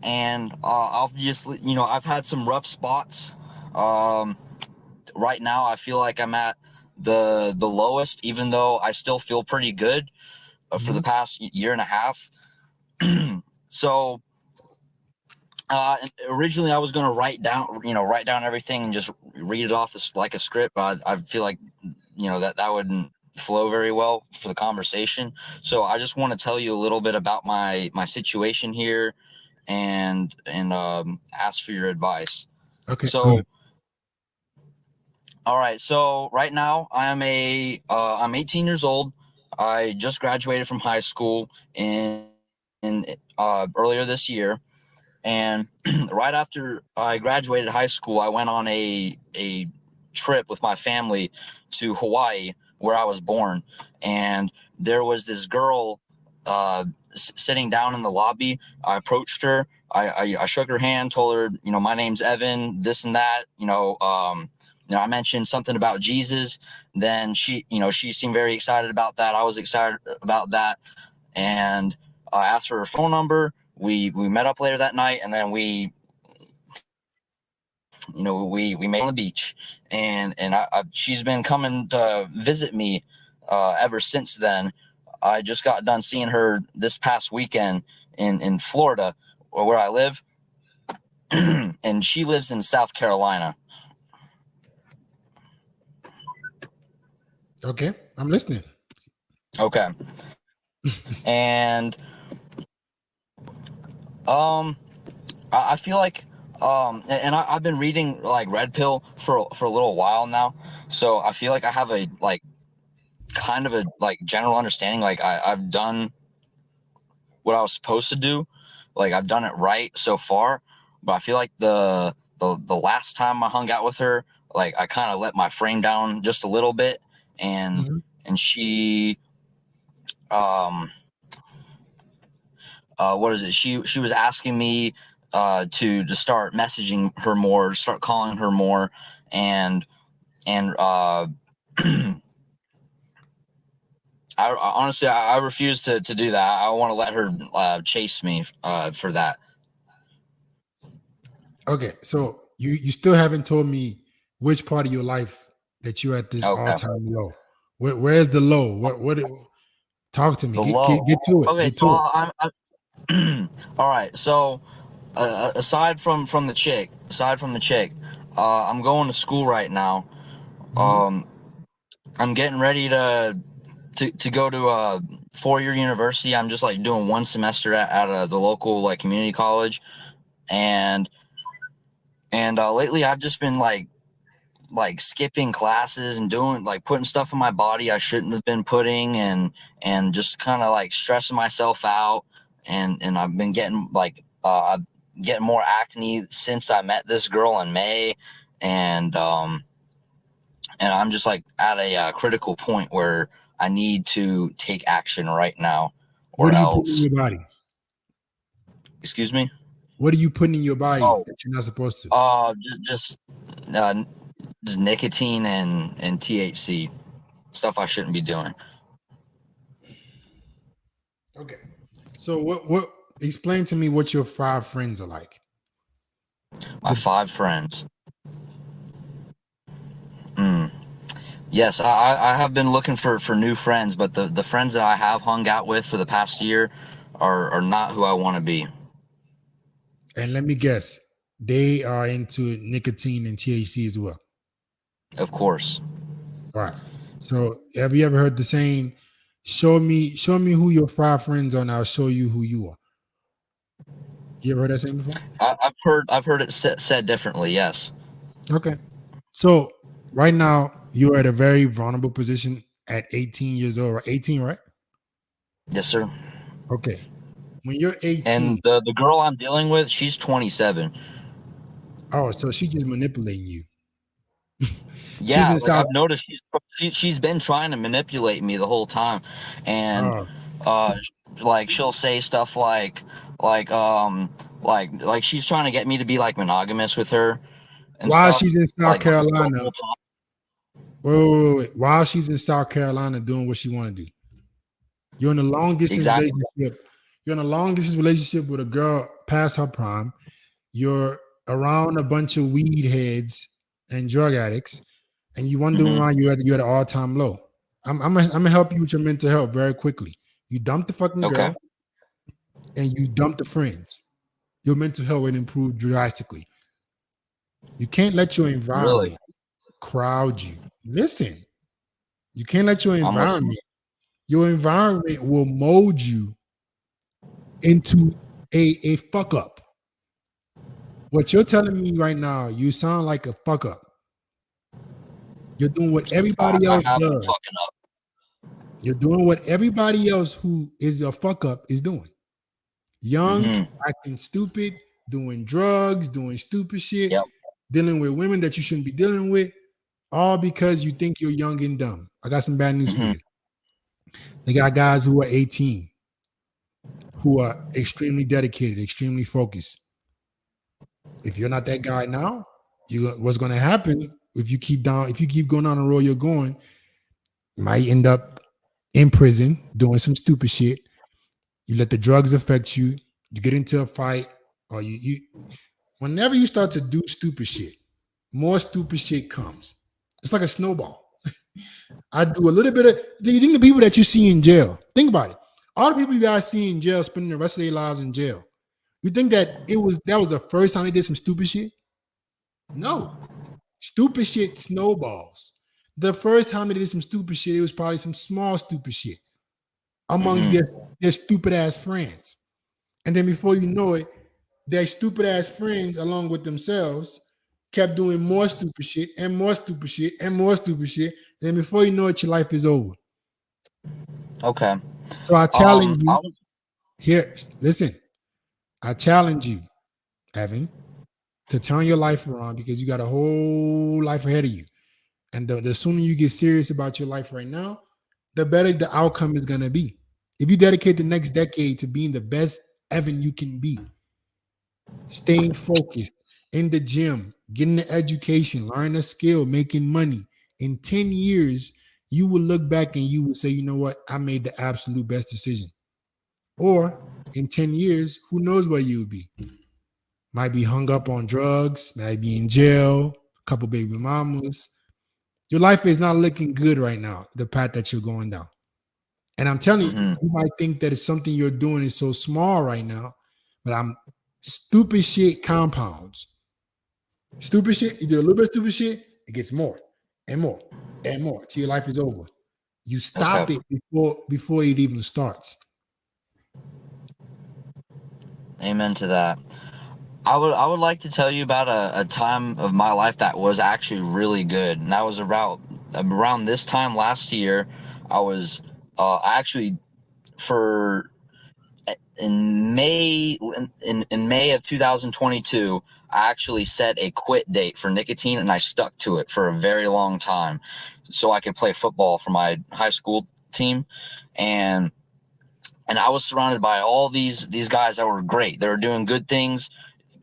and obviously, I've had some rough spots. Right now, I feel like I'm at the lowest, even though I still feel pretty good for the past year and a half. So originally I was going to write down everything and just read it off like a script, but I feel like that wouldn't flow very well for the conversation. So I just want to tell you a little bit about my situation here and ask for your advice. Okay. So all right, so right now I'm 18 years old. I just graduated from high school in earlier this year. And right after I graduated high school, I went on a trip with my family to Hawaii, where I was born. And there was this girl sitting down in the lobby. I approached her. I shook her hand, told her, my name's Evan, this and that. I mentioned something about Jesus. Then she seemed very excited about that. I was excited about that. And I asked for her phone number. We met up later that night, and then we met on the beach, and she's been coming to visit me ever since then. I just got done seeing her this past weekend in Florida, where I live, and she lives in South Carolina. Okay, I'm listening. Okay. And I feel like and I've been reading like Red Pill for a little while now, so I feel like I have a kind of a general understanding. Like I've done what I was supposed to do, like I've done it right so far. But I feel like the last time I hung out with her, like I kind of let my frame down just a little bit, and she what is it? She was asking me to start messaging her more, start calling her more, and I honestly I refuse to do that. I want to let her chase me for that. Okay, so you still haven't told me which part of your life that you're at this all-time low. Where's the low? What talk to me. Get to it. Okay, Get so to it. I'm all right. So aside from the chick, I'm going to school right now. I'm getting ready to go to a 4-year university. I'm just like doing one semester at the local community college, and lately I've just been like skipping classes and doing putting stuff in my body I shouldn't have been putting, and just kind of stressing myself out, and I've been getting getting more acne since I met this girl in May, and I'm just at a critical point where I need to take action right now, or What are you putting in else. your body? Excuse me? What are you putting in your body that you're not supposed to? Just nicotine and THC, stuff I shouldn't be doing. Okay. So what explain to me what your 5 friends are like. My 5 friends. Yes, I have been looking for new friends, but the friends that I have hung out with for the past year are not who I want to be. And let me guess, they are into nicotine and THC as well. Of course. All right. So have you ever heard the saying, show me who your 5 friends are and I'll show you who you are? You ever heard that saying before? I've heard it said differently, yes. Okay. So right now you're at a very vulnerable position at 18 years old, right? 18, right? Yes, sir. Okay. When you're 18. And the girl I'm dealing with, she's 27. Oh, so she just manipulating you. Yeah, I've noticed she's been trying to manipulate me the whole time, and she'll say stuff like she's trying to get me to be monogamous with her. And while stuff, she's in South Carolina. Wait. While she's in South Carolina doing what she want to do. You're in a long distance relationship. You're in a long distance relationship with a girl past her prime. You're around a bunch of weed heads and drug addicts, and you wondering Mhm. why you're at an all-time low. I'm gonna help you with your mental health very quickly. You dump the fucking Okay. girl and you dump the friends. Your mental health will improve drastically. You can't let your Really? environment crowd you. Listen, you can't let your I'm listening. environment will mold you into a fuck up. What you're telling me right now, you sound like a fuck up. You're doing what everybody I else have been does. fucking up. You're doing what everybody else who is a fuck up is doing. Young, Mhm. acting stupid, doing drugs, doing stupid shit, Yep. dealing with women that you shouldn't be dealing with, all because you think you're young and dumb. I got some bad news for Mhm. you. They got guys who are 18 who are extremely dedicated, extremely focused. If you're not that guy now, what's going to happen if you keep going down the road you're going, you might end up in prison doing some stupid shit. You let the drugs affect you. You get into a fight, or you whenever you start to do stupid shit, more stupid shit comes. It's like a snowball. I do a little bit of. Do you think the people that you see in jail? Think about it. All the people you guys see in jail spending the rest of their lives in jail. You think that that was the first time they did some stupid shit? No. Stupid shit snowballs. The first time they did some stupid shit, it was probably some small stupid shit amongst Mhm. their stupid ass friends. And then before you know it, their stupid ass friends, along with themselves, kept doing more stupid shit and more stupid shit and more stupid shit. And then before you know it, your life is over. Okay. So I challenge you I here. Listen, I challenge you, Evan, to turn your life around because you got a whole life ahead of you. And the sooner you get serious about your life right now, the better the outcome is going to be. If you dedicate the next decade to being the best Evan you can be, staying focused in the gym, getting the education, learning a skill, making money, in 10 years, you will look back and you will say, you know what? I made the absolute best decision. Or in 10 years, who knows where you will be? Might be hung up on drugs, might be in jail, a couple baby mamas. Your life is not looking good right now, the path that you're going down. And I'm telling you, Mhm. you might think that it's something you're doing is so small right now, but I'm stupid shit compounds. Stupid shit, you do a little bit of stupid shit, it gets more and more and more till your life is over. You Okay. stop it before it even starts. Amen to that. I would like to tell you about a time of my life that was actually really good, and that was around this time last year. I was actually for in May of 2022. I actually set a quit date for nicotine, and I stuck to it for a very long time, so I could play football for my high school team, and I was surrounded by all these guys that were great. They were doing good things,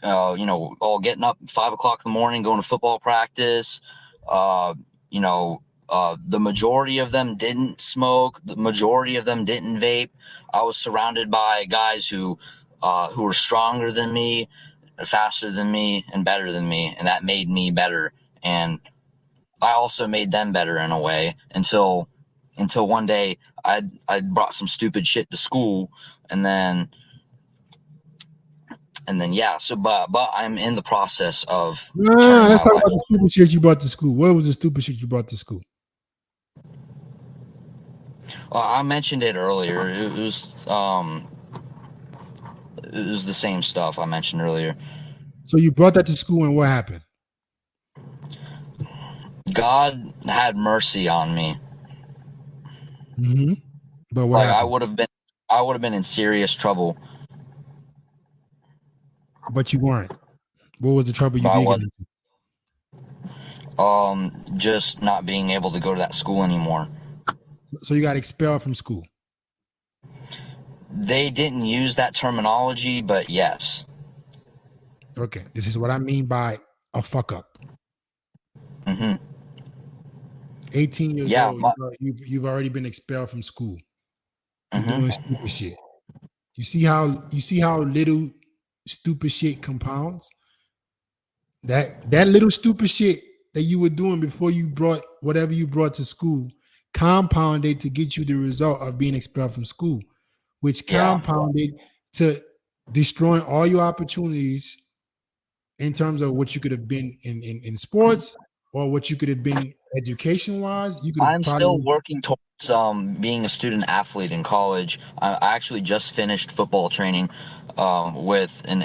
all getting up at 5 o'clock in the morning, going to football practice. Uh, the majority of them didn't smoke. The majority of them didn't vape. I was surrounded by guys who were stronger than me, faster than me, and better than me, and that made me better. And I also made them better in a way until one day I brought some stupid shit to school, and then yeah. So but I'm in the process of Nah, turning my let's talk life. about the stupid shit you brought to school. What was the stupid shit you brought to school? I mentioned it earlier. It was the same stuff I mentioned earlier. So you brought that to school and what happened? God had mercy on me. Mm-hmm. But what Like happened? I would have been in serious trouble, But you weren't. What was the trouble you but I did get wasn't. into? Just not being able to go to that school anymore. So you got expelled from school. They didn't use that terminology, but yes. Okay, this is what I mean by a fuck up. Hmm. 18 years Yeah. old, you've already been expelled from school. You're doing Hmm. stupid shit. You see how little stupid shit compounds? That little stupid shit that you were doing before you brought whatever you brought to school compounded to get you the result of being expelled from school, which Yeah. compounded to destroying all your opportunities in terms of what you could have been in sports or what you could have been education wise. You could have I'm still probably working towards being a student athlete in college. I actually just finished football training with an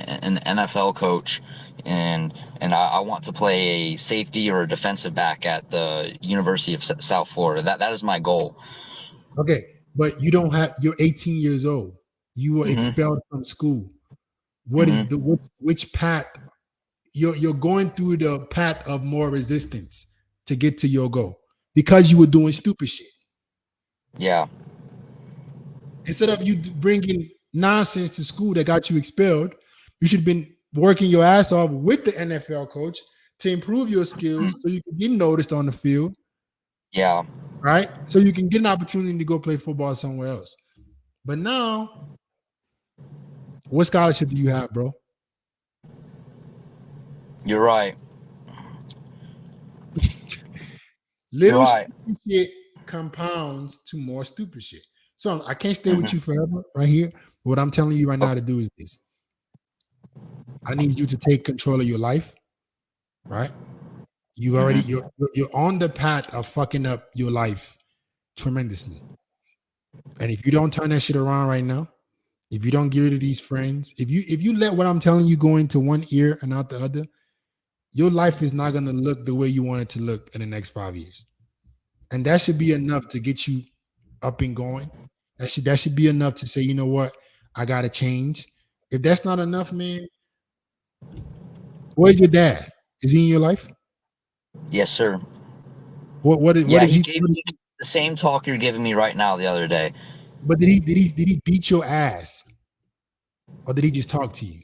NFL coach, and I want to play a safety or a defensive back at the University of South Florida. That is my goal. okay, but you don't have. You're 18 years old. You were Mhm. expelled from school. What is which path? You're going through the path of more resistance to get to your goal because you were doing stupid shit. Yeah. Instead of you bringing nonsense to school that got you expelled, you should have been working your ass off with the NFL coach to improve your skills so you can get noticed on the field, Yeah. right? So you can get an opportunity to go play football somewhere else. But now, what scholarship do you have, bro? You're right. Little Right. stupid shit compounds to more stupid shit. So I can't stay with Mhm. you forever right here. What I'm telling you right now to do is this. I need you to take control of your life, right? You already you're on the path of fucking up your life tremendously. And if you don't turn that shit around right now, if you don't get rid of these friends, if you let what I'm telling you go into one ear and out the other, your life is not gonna look the way you want it to look in the next 5 years. And that should be enough to get you up and going. That should be enough to say, you know what, I gotta change. If that's not enough, man, where's your dad? Is he in your life? Yes, sir. What Yeah, is he he? gave me the same talk you're giving me right now the other day. But did he beat your ass, or did he just talk to you?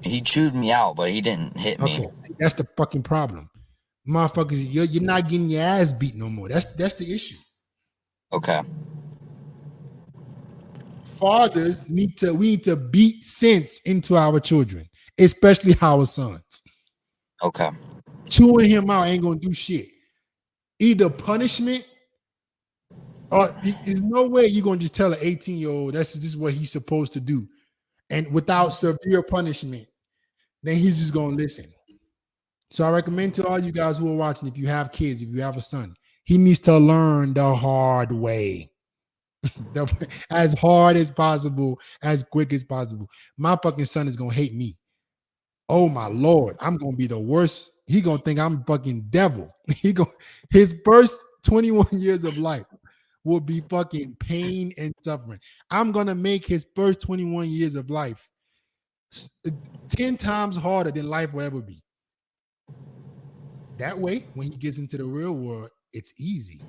He chewed me out, but he didn't hit me. Okay, that's the fucking problem, motherfuckers. You're not getting your ass beat no more. That's the issue. Okay. Fathers we need to beat sense into our children, especially our sons. Okay. Chewing him out ain't gonna do shit. Either punishment or there's no way you're gonna just tell an 18-year-old this is what he's supposed to do, and without severe punishment, then he's just gonna listen. So I recommend to all you guys who are watching, if you have kids, if you have a son, he needs to learn the hard way. As hard as possible, as quick as possible. My fucking son is gonna hate me. Oh my lord, I'm gonna be the worst. He gonna think I'm fucking devil. His first 21 years of life will be fucking pain and suffering. I'm gonna make his first 21 years of life 10 times harder than life will ever be. That way, when he gets into the real world, it's easy.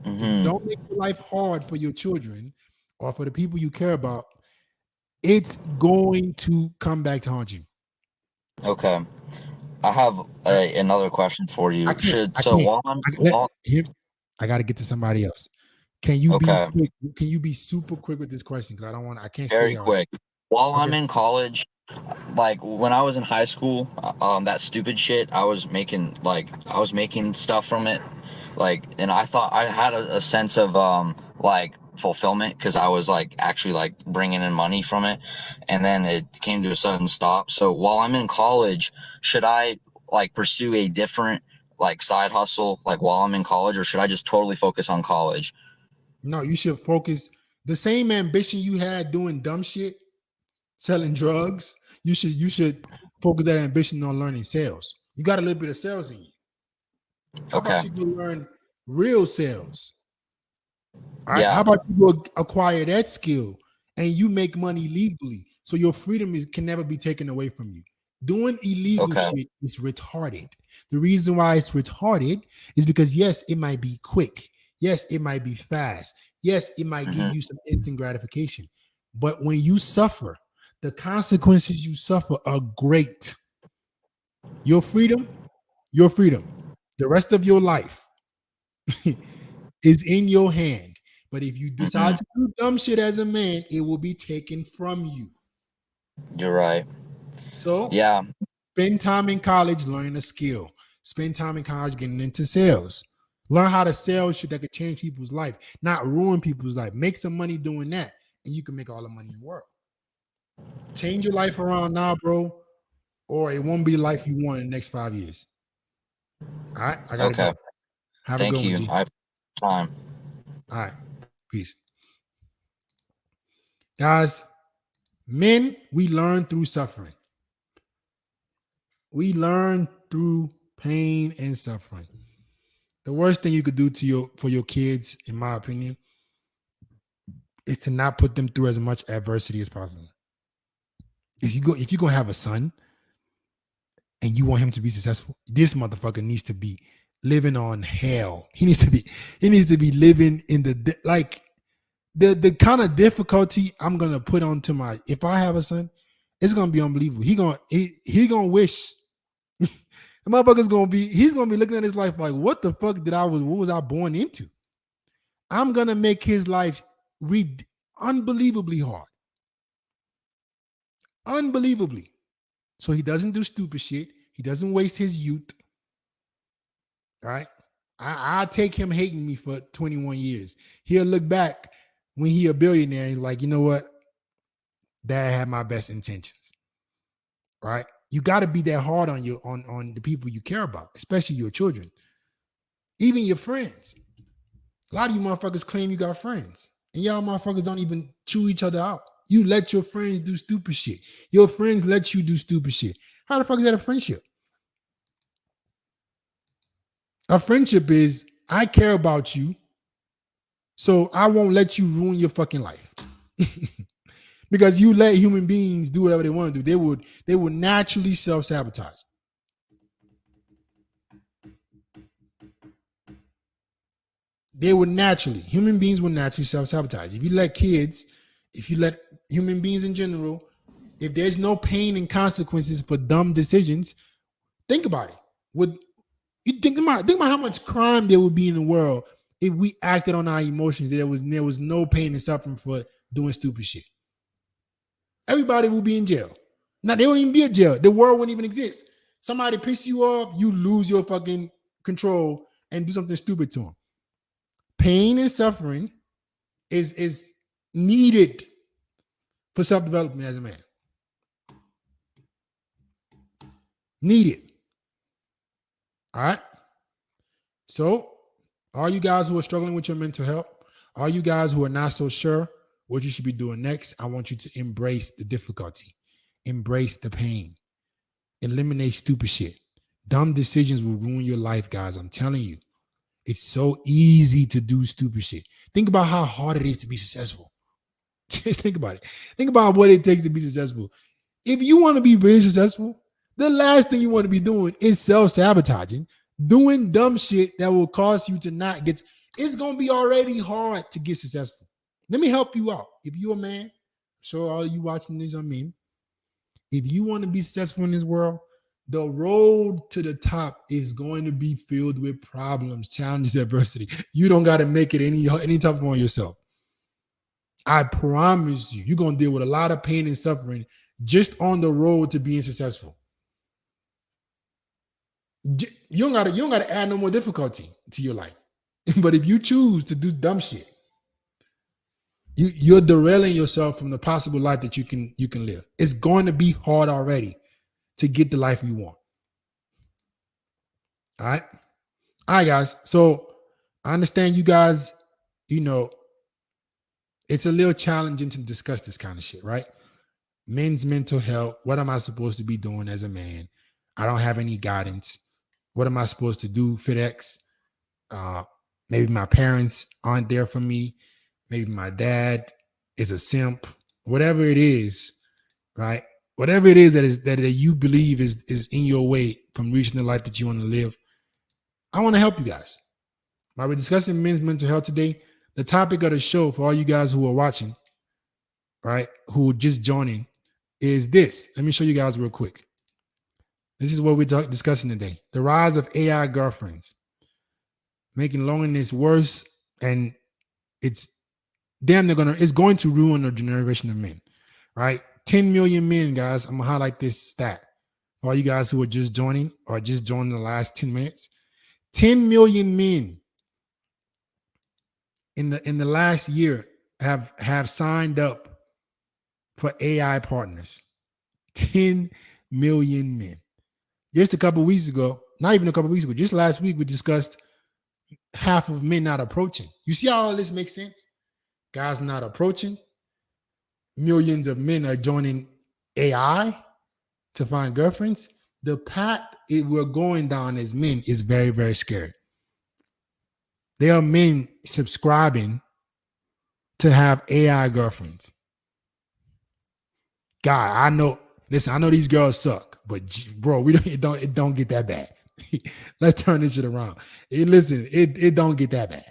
If you don't make your life hard for your children or for the people you care about, it's going to come back to haunt you. Okay. I have another question for you. I can't. While I'm I got to get to somebody else. Can you be okay, quick? Can you be super quick with this question? Because I can't stay very here. quick. While I'm Okay. in college, like when I was in high school, that stupid shit, I was making stuff from it, like, and I thought I had a sense of like fulfillment because I was like actually like bringing in money from it, and then it came to a sudden stop. So while I'm in college, should I like pursue a different like side hustle like while I'm in college, or should I just totally focus on college? No, you should focus the same ambition you had doing dumb shit, selling drugs. You should focus that ambition on learning sales. You got a little bit of sales in you. How Okay. about you go learn real sales? All right. Yeah. How about you go acquire that skill and you make money legally so your freedom can never be taken away from you? Doing illegal Okay. shit is retarded. The reason why it's retarded is because, yes, it might be quick. Yes, it might be fast. Yes, it might give you some instant gratification. But when you suffer, the consequences you suffer are great. Your freedom, the rest of your life is in your hand. But if you decide to do dumb shit as a man, it will be taken from you. You're right. So Yeah. Spend time in college learning a skill. Spend time in college getting into sales. Learn how to sell shit that could change people's life, not ruin people's life. Make some money doing that, and you can make all the money in the world. Change your life around now, bro, or it won't be the life you want in the next 5 years. All right, I gotta Okay. go. Have a Thank good one, you. G. I have time. All right, peace, guys. Men, we learn through suffering. We learn through pain and suffering. The worst thing you could do for your kids, in my opinion, is to not put them through as much adversity as possible. If you're gonna have a son and you want him to be successful, this motherfucker needs to be living on hell. He needs to be living in the kind of difficulty I'm gonna put onto if I have a son, it's gonna be unbelievable. He gonna wish the motherfucker's he's gonna be looking at his life like, what the fuck what was I born into? I'm gonna make his life unbelievably hard. Unbelievably. So he doesn't do stupid shit. He doesn't waste his youth. All right. I'll take him hating me for 21 years. He'll look back when he a billionaire and like, you know what? Dad had my best intentions. Right? You got to be that hard on the people you care about, especially your children, even your friends. A lot of you motherfuckers claim you got friends, and y'all motherfuckers don't even chew each other out. You let your friends do stupid shit. Your friends let you do stupid shit. How the fuck is that a friendship? A friendship is, I care about you, so I won't let you ruin your fucking life. Because you let human beings do whatever they want to do, they would naturally self-sabotage. Human beings will naturally self-sabotage. If you let human beings in general, if there's no pain and consequences for dumb decisions, think about it. Think about how much crime there would be in the world if we acted on our emotions. There was no pain and suffering for doing stupid shit. Everybody will be in jail. Now, they won't even be in jail. The world wouldn't even exist. Somebody piss you off, you lose your fucking control and do something stupid to them. Pain and suffering is needed for self-development as a man. Needed. All right. So, all you guys who are struggling with your mental health, all you guys who are not so sure what you should be doing next, I want you to embrace the difficulty, embrace the pain, eliminate stupid shit. Dumb decisions will ruin your life, guys. I'm telling you. It's so easy to do stupid shit. Think about how hard it is to be successful. Just think about it. Think about what it takes to be successful. If you want to be really successful, the last thing you want to be doing is self-sabotaging, doing dumb shit that will cause you to not get. It's going to be already hard to get successful. Let me help you out. If you're a man, I'm sure all you watching this are men. If you want to be successful in this world, the road to the top is going to be filled with problems, challenges, adversity. You don't got to make it any tougher on yourself. I promise you, you're going to deal with a lot of pain and suffering just on the road to being successful. You don't got to add no more difficulty to your life. But if you choose to do dumb shit, you're derailing yourself from the possible life that you can live. It's going to be hard already to get the life you want. All right, guys. So I understand you guys, it's a little challenging to discuss this kind of shit, right? Men's mental health. What am I supposed to be doing as a man? I don't have any guidance. What am I supposed to do? FedEx. Maybe my parents aren't there for me. Maybe my dad is a simp. Whatever it is, right? Whatever it is that you believe is in your way from reaching the life that you want to live, I want to help you guys. While we're discussing men's mental health today, the topic of the show for all you guys who are watching, right, who are just joining, is this. Let me show you guys real quick. This is what we're discussing today. The rise of AI girlfriends, making loneliness worse, and it's going to ruin a generation of men, right? 10 million men, guys. I'm gonna highlight this stat. all you guys who are just joining or just joined the last 10 minutes, 10 million men in the last year have signed up for AI partners. 10 million men. Just a couple weeks ago, not even a couple weeks ago, just last week, we discussed half of men not approaching. You see how all this makes sense? Guys not approaching. Millions of men are joining AI to find girlfriends. The path we're going down as men is very, very scary. There are men subscribing to have AI girlfriends. God, I know. Listen, I know these girls suck, but bro, it don't get that bad. Let's turn this shit around. It don't get that bad.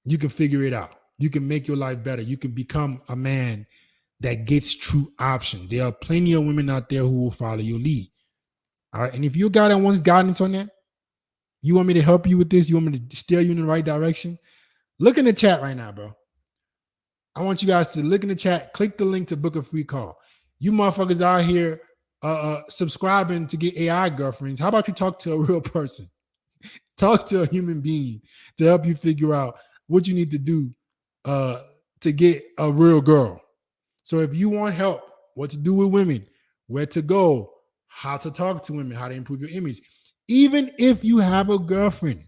You can figure it out. You can make your life better. You can become a man that gets true option. There are plenty of women out there who will follow your lead. All right. And if you're a guy that wants guidance on that, you want me to help you with this, you want me to steer you in the right direction, look in the chat right now, bro. I want you guys to look in the chat, click the link to book a free call. You motherfuckers out here subscribing to get AI girlfriends. How about you talk to a real person? Talk to a human being to help you figure out what you need to do to get a real girl. So if you want help, what to do with women, where to go, how to talk to women, how to improve your image, even if you have a girlfriend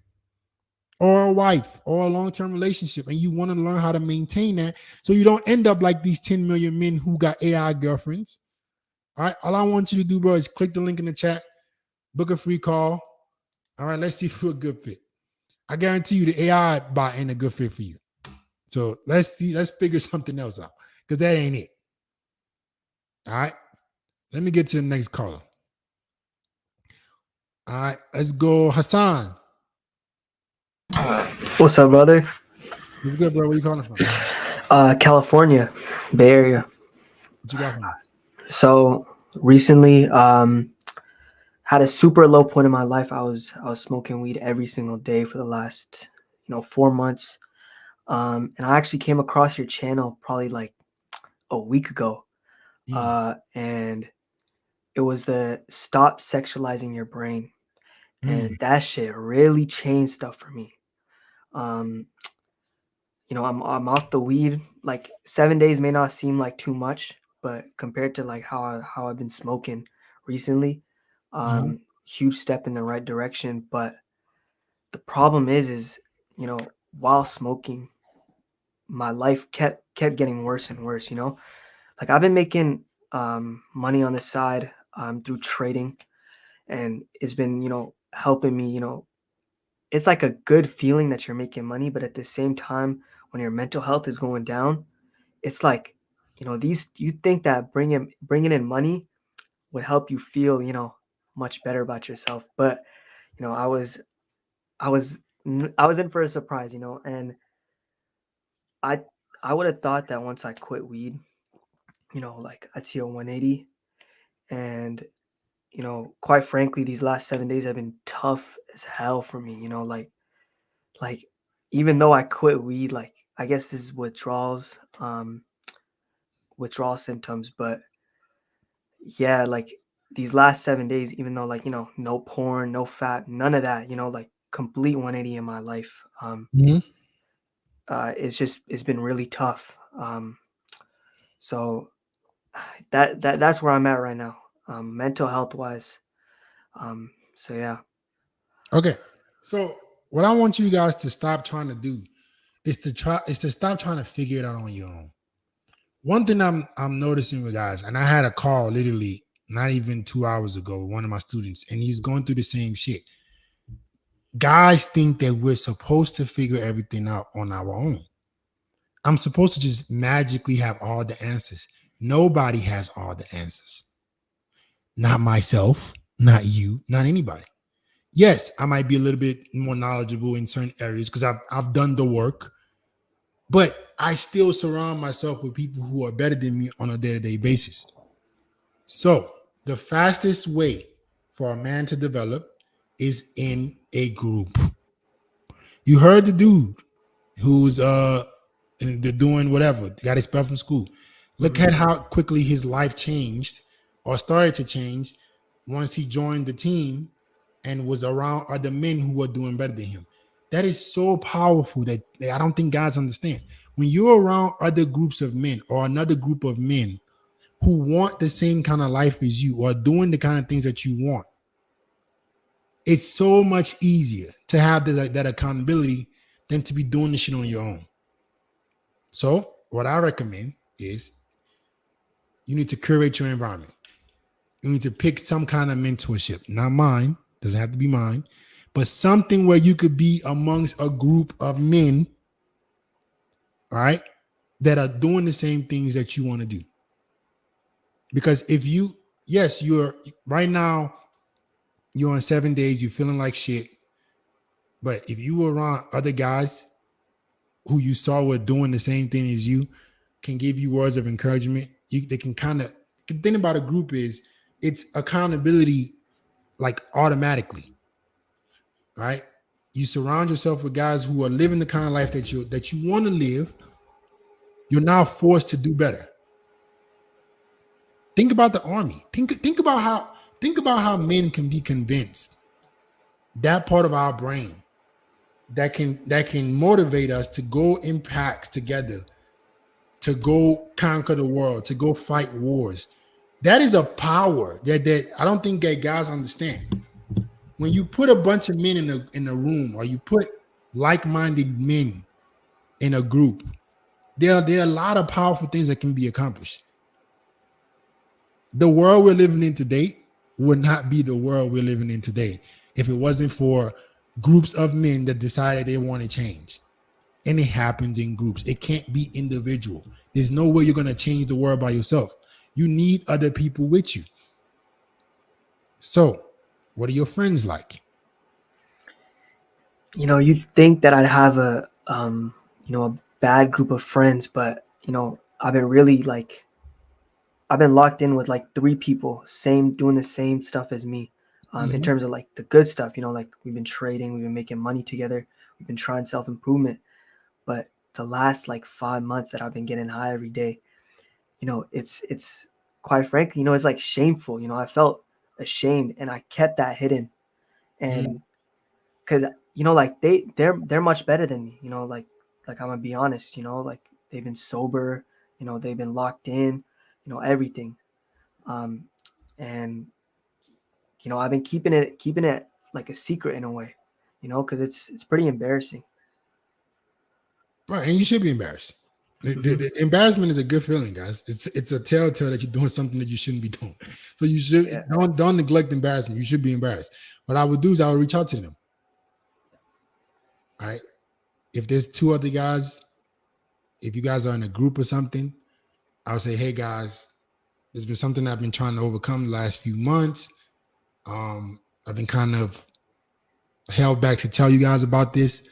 or a wife or a long-term relationship and you want to learn how to maintain that so you don't end up like these 10 million men who got AI girlfriends. All right. All I want you to do, bro, is click the link in the chat, book a free call. All right. Let's see if we're a good fit. I guarantee you the AI bot ain't a good fit for you. So let's figure something else out because that ain't it. All right. Let me get to the next caller. All right. Let's go. Hassan. What's up, brother? What's good, bro? Where you calling from? California, Bay Area. What you got for me? So recently, had a super low point in my life. I was smoking weed every single day for the last 4 months. And I actually came across your channel probably like a week ago. And it was the Stop Sexualizing Your Brain. And that shit really changed stuff for me. I'm off the weed. Like 7 days may not seem like too much, but compared to like how I've been smoking recently, huge step in the right direction. But the problem is while smoking, my life kept getting worse and worse. Like I've been making money on the side through trading, and it's been helping me. It's like a good feeling that you're making money, but at the same time, when your mental health is going down, it's like, you think that bringing in money would help you feel, much better about yourself. But, I was in for a surprise, and I would have thought that once I quit weed, like I'd see a 180. And, quite frankly, these last 7 days have been tough as hell for me, like even though I quit weed, like I guess this is withdrawal symptoms, but yeah, like these last 7 days, even though like no porn, no fat, none of that, like complete 180 in my life, it's been really tough. So that's where I'm at right now, mental health wise. So yeah. Okay. So what I want you guys to stop trying to do is to stop trying to figure it out on your own. One thing I'm noticing with guys, and I had a call literally not even 2 hours ago with one of my students, and he's going through the same shit. Guys think that we're supposed to figure everything out on our own. I'm supposed to just magically have all the answers. Nobody has all the answers. Not myself, not you, not anybody. Yes, I might be a little bit more knowledgeable in certain areas because I've done the work, but I still surround myself with people who are better than me on a day-to-day basis. So the fastest way for a man to develop is in a group. You heard the dude who's they're doing whatever, got his spell from school. Look at how quickly his life changed or started to change once he joined the team and was around other men who were doing better than him. That is so powerful that I don't think guys understand. When you're around other groups of men or another group of men who want the same kind of life as you or doing the kind of things that you want, it's so much easier to have that accountability than to be doing the shit on your own. So what I recommend is you need to curate your environment. You need to pick some kind of mentorship, not mine, doesn't have to be mine, but something where you could be amongst a group of men, all right, that are doing the same things that you want to do. Because if you, yes, you're right now, you're on 7 days, you're feeling like shit. But if you were around other guys who you saw were doing the same thing as you, can give you words of encouragement, they can kind of, the thing about a group is it's accountability like automatically, right? You surround yourself with guys who are living the kind of life that you want to live. You're now forced to do better. Think about the army. Think about how men can be convinced. That part of our brain that can motivate us to go in packs together, to go conquer the world, to go fight wars. That is a power that I don't think that guys understand. When you put a bunch of men in a room, or you put like-minded men in a group, there are a lot of powerful things that can be accomplished. The world we're living in today would not be the world we're living in today if it wasn't for groups of men that decided they want to change. And it happens in groups. It can't be individual. There's no way you're going to change the world by yourself. You need other people with you. So, what are your friends like? You'd think that I'd have a bad group of friends, but I've been really I've been locked in with like 3 people, doing the same stuff as me. In terms of like the good stuff, like we've been trading, we've been making money together, we've been trying self-improvement. But the last like 5 months that I've been getting high every day, it's quite frankly, it's like shameful. I felt ashamed and I kept that hidden. And because like they're much better than me, like I'm gonna be honest, like they've been sober, they've been locked in, everything. And I've been keeping it like a secret in a way, because it's pretty embarrassing. Right, and you should be embarrassed. The embarrassment is a good feeling, guys. It's a telltale that you're doing something that you shouldn't be doing. So you should don't neglect embarrassment. You should be embarrassed. What I would do is I would reach out to them. All right. If there's 2 other guys, if you guys are in a group or something, I'll say, hey guys, there's been something I've been trying to overcome the last few months. I've been kind of held back to tell you guys about this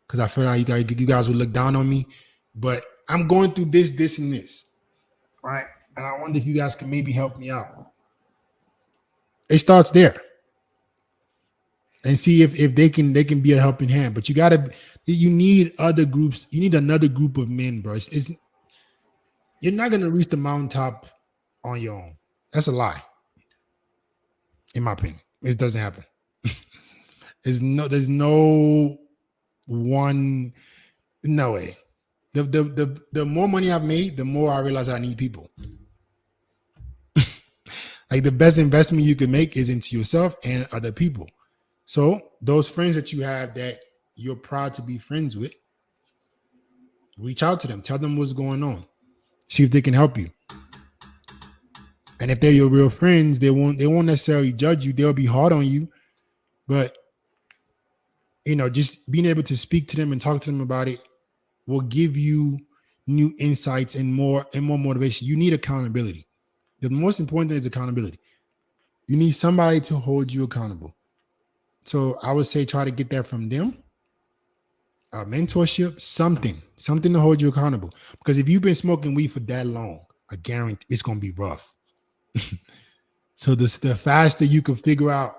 because I feel like you guys would look down on me. But I'm going through this, and this. Right. And I wonder if you guys can maybe help me out. It starts there. And see if they can be a helping hand. But you need other groups. You need another group of men, bro. You're not gonna reach the mountaintop on your own. That's a lie. In my opinion. It doesn't happen. there's no one, no way. The more money I've made, the more I realize I need people. Like the best investment you can make is into yourself and other people. So those friends that you have that you're proud to be friends with, reach out to them, tell them what's going on, see if they can help you. And if they're your real friends, they won't necessarily judge you. They'll be hard on you, but just being able to speak to them and talk to them about it will give you new insights and more motivation. You need accountability. The most important thing is accountability. You need somebody to hold you accountable. So I would say try to get that from them. A mentorship, something to hold you accountable. Because if you've been smoking weed for that long, I guarantee it's going to be rough. So the faster you can figure out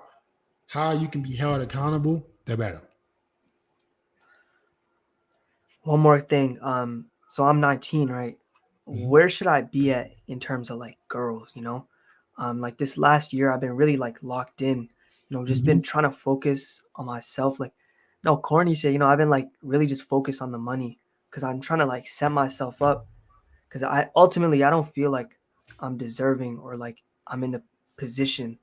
how you can be held accountable, the better. One more thing. So I'm 19, right? Where should I be at in terms of like girls, Like this last year, I've been really like locked in, just been trying to focus on myself. Like, no, corny shit, I've been like really just focused on the money because I'm trying to like set myself up because I don't feel like I'm deserving or like I'm in the position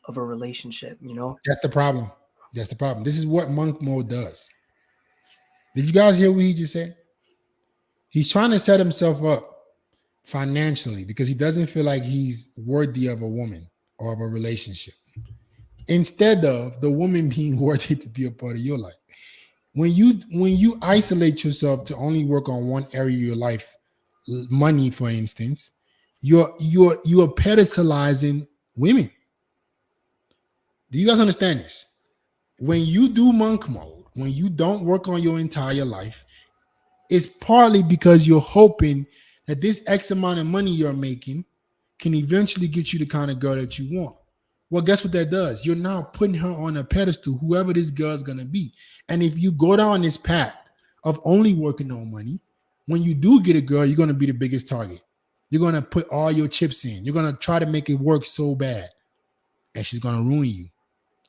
of a relationship. That's the problem. That's the problem. This is what monk mode does. Did you guys hear what he just said? He's trying to set himself up financially because he doesn't feel like he's worthy of a woman or of a relationship. Instead of the woman being worthy to be a part of your life. When you isolate yourself to only work on one area of your life, money, for instance, you're pedestalizing women. Do you guys understand this? When you do monk mode, when you don't work on your entire life, it's partly because you're hoping that this X amount of money you're making can eventually get you the kind of girl that you want. Well, guess what that does? You're now putting her on a pedestal, whoever this girl's going to be. And if you go down this path of only working on money, when you do get a girl, you're going to be the biggest target. You're going to put all your chips in. You're going to try to make it work so bad. And she's going to ruin you.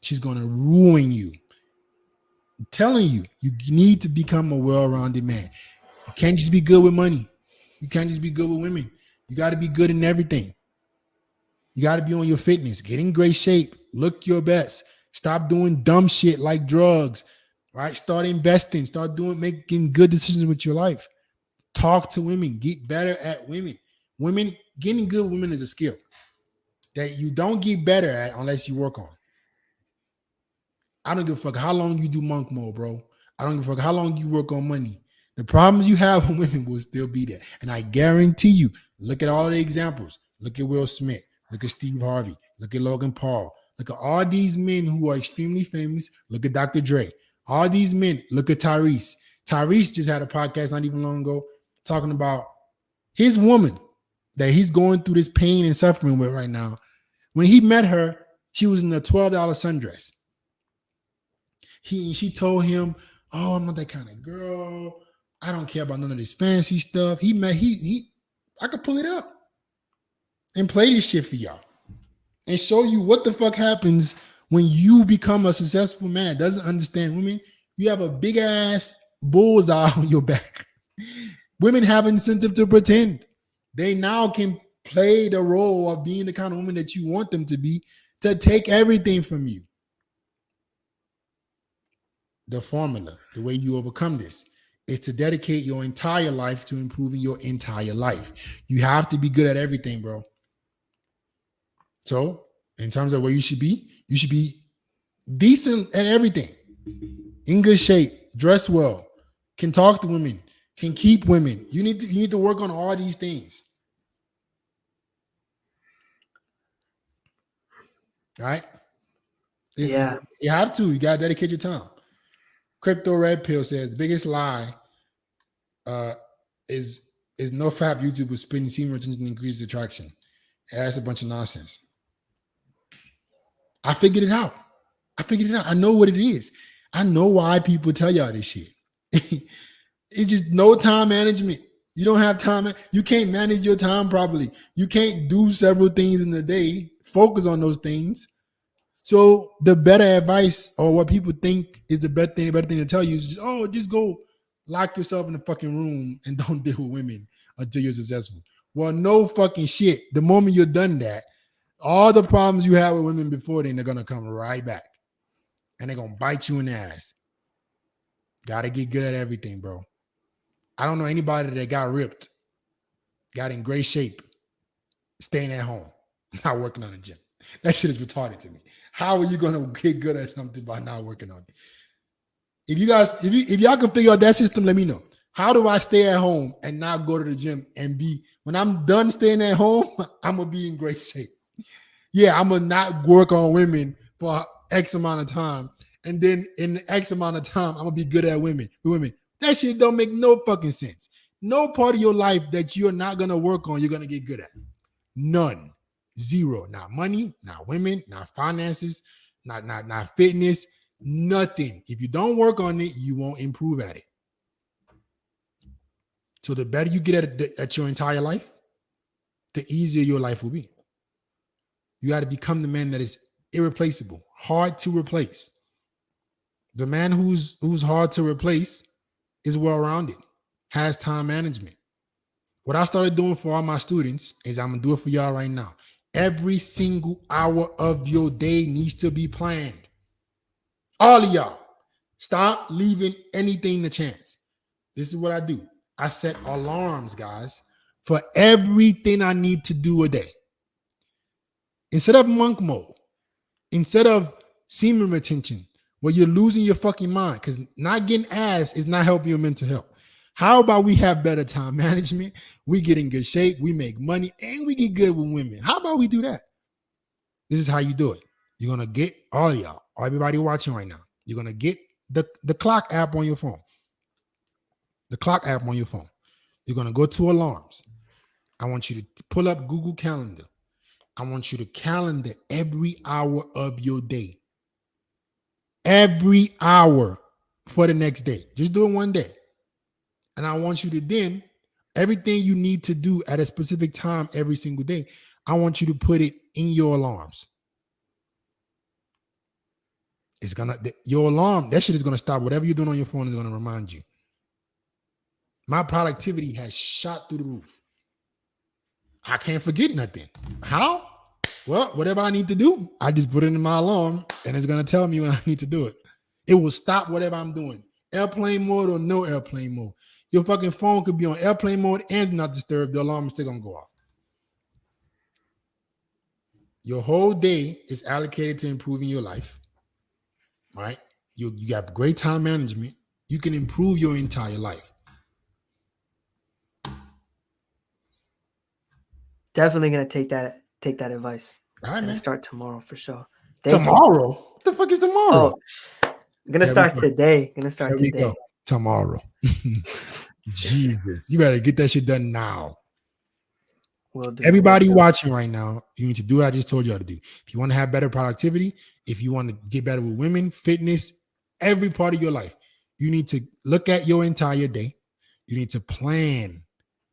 She's going to ruin you. I'm telling you, you need to become a well-rounded man. You can't just be good with money. You can't just be good with women. You got to be good in everything. You got to be on your fitness, get in great shape, look your best. Stop doing dumb shit like drugs, right? Start investing, making good decisions with your life. Talk to women, get better at women. Getting good with women is a skill that you don't get better at unless you work on. I don't give a fuck how long you do monk mode, bro. I don't give a fuck how long you work on money. The problems you have with women will still be there. And I guarantee you, look at all the examples. Look at Will Smith. Look at Steve Harvey. Look at Logan Paul. Look at all these men who are extremely famous. Look at Dr. Dre. All these men. Look at Tyrese. Tyrese just had a podcast not even long ago talking about his woman that he's going through this pain and suffering with right now. When he met her, she was in a $12 sundress. She told him, "Oh, I'm not that kind of girl. I don't care about none of this fancy stuff." I could pull it up and play this shit for y'all and show you what the fuck happens when you become a successful man that doesn't understand women. You have a big ass bullseye on your back. Women have incentive to pretend. They now can play the role of being the kind of woman that you want them to be, to take everything from you. The formula, the way you overcome this, is to dedicate your entire life to improving your entire life. You have to be good at everything, bro. So, in terms of where you should be decent at everything, in good shape, dress well, can talk to women, can keep women. You need to work on all these things. Right? Yeah. You have to. You gotta dedicate your time. Crypto Red Pill says the biggest lie is no fab YouTubers spending semen retention to increase attraction. And that's a bunch of nonsense. I figured it out. I know what it is. I know why people tell y'all this shit. It's just no time management. You don't have time. You can't manage your time properly. You can't do several things in a day. Focus on those things. So the better advice, or what people think is the better thing to tell you is just go lock yourself in the fucking room and don't deal with women until you're successful. Well, no fucking shit. The moment you're done that, all the problems you had with women before then, they're gonna come right back. And they're gonna bite you in the ass. Gotta get good at everything, bro. I don't know anybody that got ripped, got in great shape, staying at home, not working on the gym. That shit is retarded to me. How are you gonna get good at something by not working on it? If y'all can figure out that system, let me know. How do I stay at home and not go to the gym and when I'm done staying at home, I'm gonna be in great shape. Yeah, I'm gonna not work on women for X amount of time, and then in X amount of time, I'm gonna be good at women. That shit don't make no fucking sense. No part of your life that you're not gonna work on, you're gonna get good at. None. Zero. Not money, not women, not finances, not fitness, nothing. If you don't work on it, you won't improve at it. So the better you get at your entire life, the easier your life will be. You got to become the man that is irreplaceable, hard to replace. The man who's hard to replace is well-rounded, has time management. What I started doing for all my students is I'm gonna do it for y'all right now. Every single hour of your day needs to be planned. All of y'all, stop leaving anything to chance. This is what I do. I set alarms, guys, for everything I need to do a day. Instead of monk mode, instead of semen retention, where you're losing your fucking mind, because not getting ass is not helping your mental health. How about we have better time management? We get in good shape, we make money, and we get good with women. How about we do that? This is how you do it. You're gonna get all of y'all, everybody watching right now. You're gonna get the clock app on your phone. The clock app on your phone. You're gonna go to alarms. I want you to pull up Google Calendar. I want you to calendar every hour of your day. Every hour for the next day. Just do it one day. And I want you to then, everything you need to do at a specific time every single day, I want you to put it in your alarms. It's your alarm, that shit is gonna stop. Whatever you're doing on your phone is gonna remind you. My productivity has shot through the roof. I can't forget nothing. How? Well, whatever I need to do, I just put it in my alarm and it's gonna tell me when I need to do it. It will stop whatever I'm doing. Airplane mode or no airplane mode. Your fucking phone could be on airplane mode and not disturb. The alarm is still gonna go off. Your whole day is allocated to improving your life, right? You got great time management. You can improve your entire life. Definitely gonna take that advice. All right, Gonna man. start tomorrow for sure. Thank Tomorrow? What the fuck is tomorrow? Oh, I'm gonna start today. There we go. Tomorrow. Jesus, you better get that shit done now. Will do. Everybody watching right now, you need to do what I just told you how to do. If you want to have better productivity, if you want to get better with women, fitness, every part of your life, you need to look at your entire day. You need to plan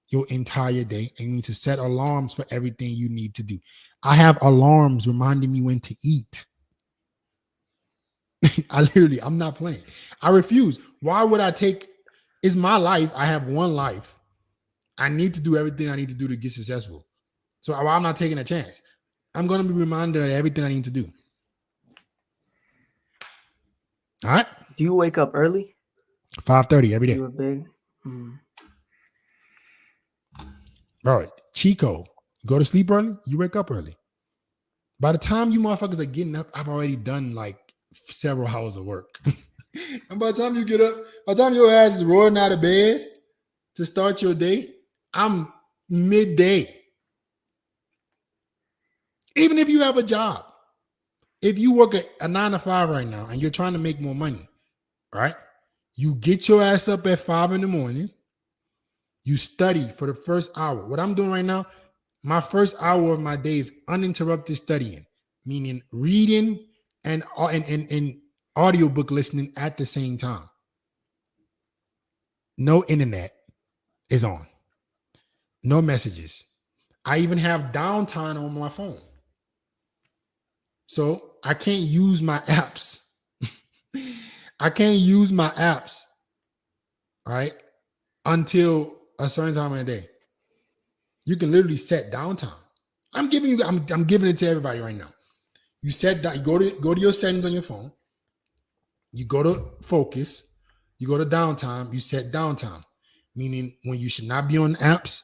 your entire day, and you need to set alarms for everything you need to do. I have alarms reminding me when to eat. I'm not playing. I refuse. Why would I take? It's my life. I have one life. I need to do everything I need to do to get successful. So I'm not taking a chance. I'm going to be reminded of everything I need to do. All right. Do you wake up early? 5:30 every day. You were big. Bro, Chico, go to sleep early, you wake up early. By the time you motherfuckers are getting up, I've already done like several hours of work. And by the time you get up, by the time your ass is rolling out of bed to start your day, I'm midday. Even if you have a job, if you work a 9 to 5 right now and you're trying to make more money, right? You get your ass up at 5 in the morning. You study for the first hour. What I'm doing right now, my first hour of my day is uninterrupted studying, meaning reading and audiobook listening at the same time. No internet is on. No messages. I even have downtime on my phone. So I can't use my apps. I can't use my apps, right, until a certain time of the day. You can literally set downtime. I'm giving it to everybody right now. You set that. You go to your settings on your phone. You go to focus. You go to downtime. You set downtime, meaning when you should not be on apps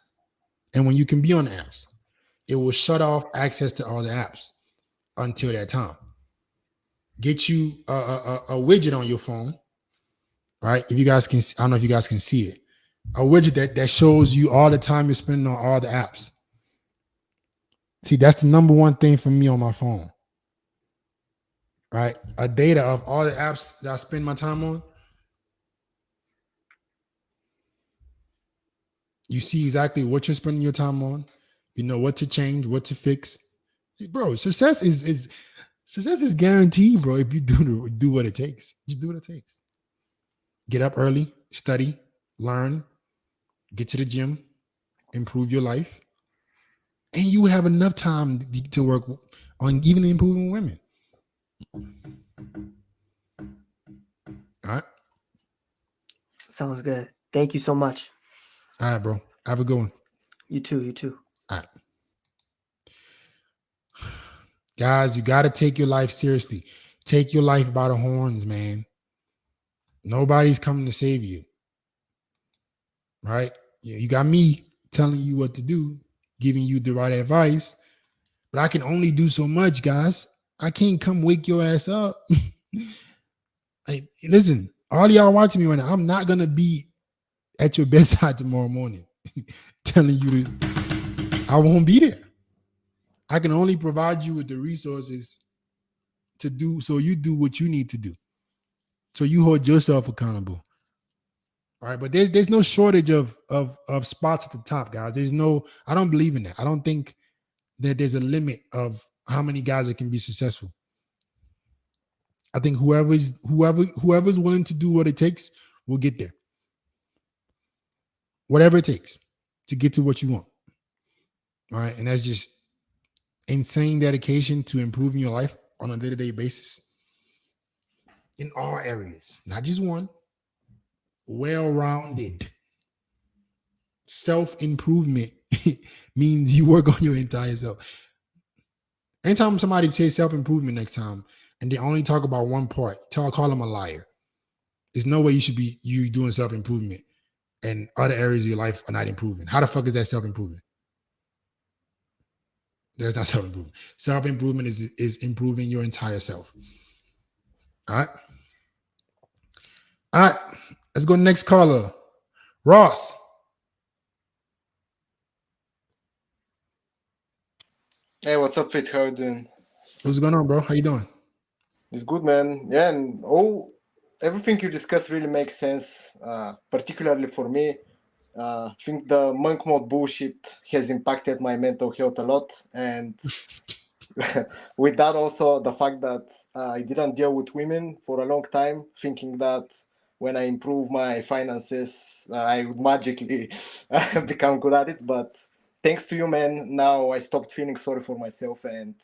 and when you can be on apps. It will shut off access to all the apps until that time. Get you a widget on your phone, right? If you guys can, I don't know if you guys can see it. A widget that shows you all the time you're spending on all the apps. See, that's the number one thing for me on my phone, right? A data of all the apps that I spend my time on. You see exactly what you're spending your time on. You know what to change, what to fix. Bro, success is guaranteed, bro. If you do what it takes, just do what it takes. Get up early, study, learn, get to the gym, improve your life, and you have enough time to work on even improving women. All right. Sounds good. Thank you so much. All right, bro. Have a good one. You too. You too. All right. Guys, you got to take your life seriously. Take your life by the horns, man. Nobody's coming to save you. Right? You got me telling you what to do, giving you the right advice, but I can only do so much, guys. I can't come wake your ass up. Like, listen, all y'all watching me right now, I'm not going to be at your bedside tomorrow morning telling you to, I won't be there. I can only provide you with the resources to do, so you do what you need to do. So you hold yourself accountable. All right, but there's no shortage of spots at the top, guys. I don't believe in that. I don't think that there's a limit of how many guys that can be successful. I think whoever's willing to do what it takes will get there. Whatever it takes to get to what you want. All right, and that's just insane dedication to improving your life on a day-to-day basis in all areas, not just one. Well-rounded. Self-improvement means you work on your entire self. Anytime somebody says self-improvement next time and they only talk about one part, call them a liar. There's no way you doing self-improvement and other areas of your life are not improving. How the fuck is that self-improvement? There's not self-improvement. Self-improvement is improving your entire self. All right. All right. Let's go next caller. Ross. Hey, what's up, Fit? How you doing? What's going on, bro? How you doing? It's good, man. Yeah, and everything you discussed really makes sense, particularly for me. I think the monk mode bullshit has impacted my mental health a lot. And with that also, the fact that I didn't deal with women for a long time, thinking that when I improve my finances, I would magically become good at it. But thanks to you, man, now I stopped feeling sorry for myself and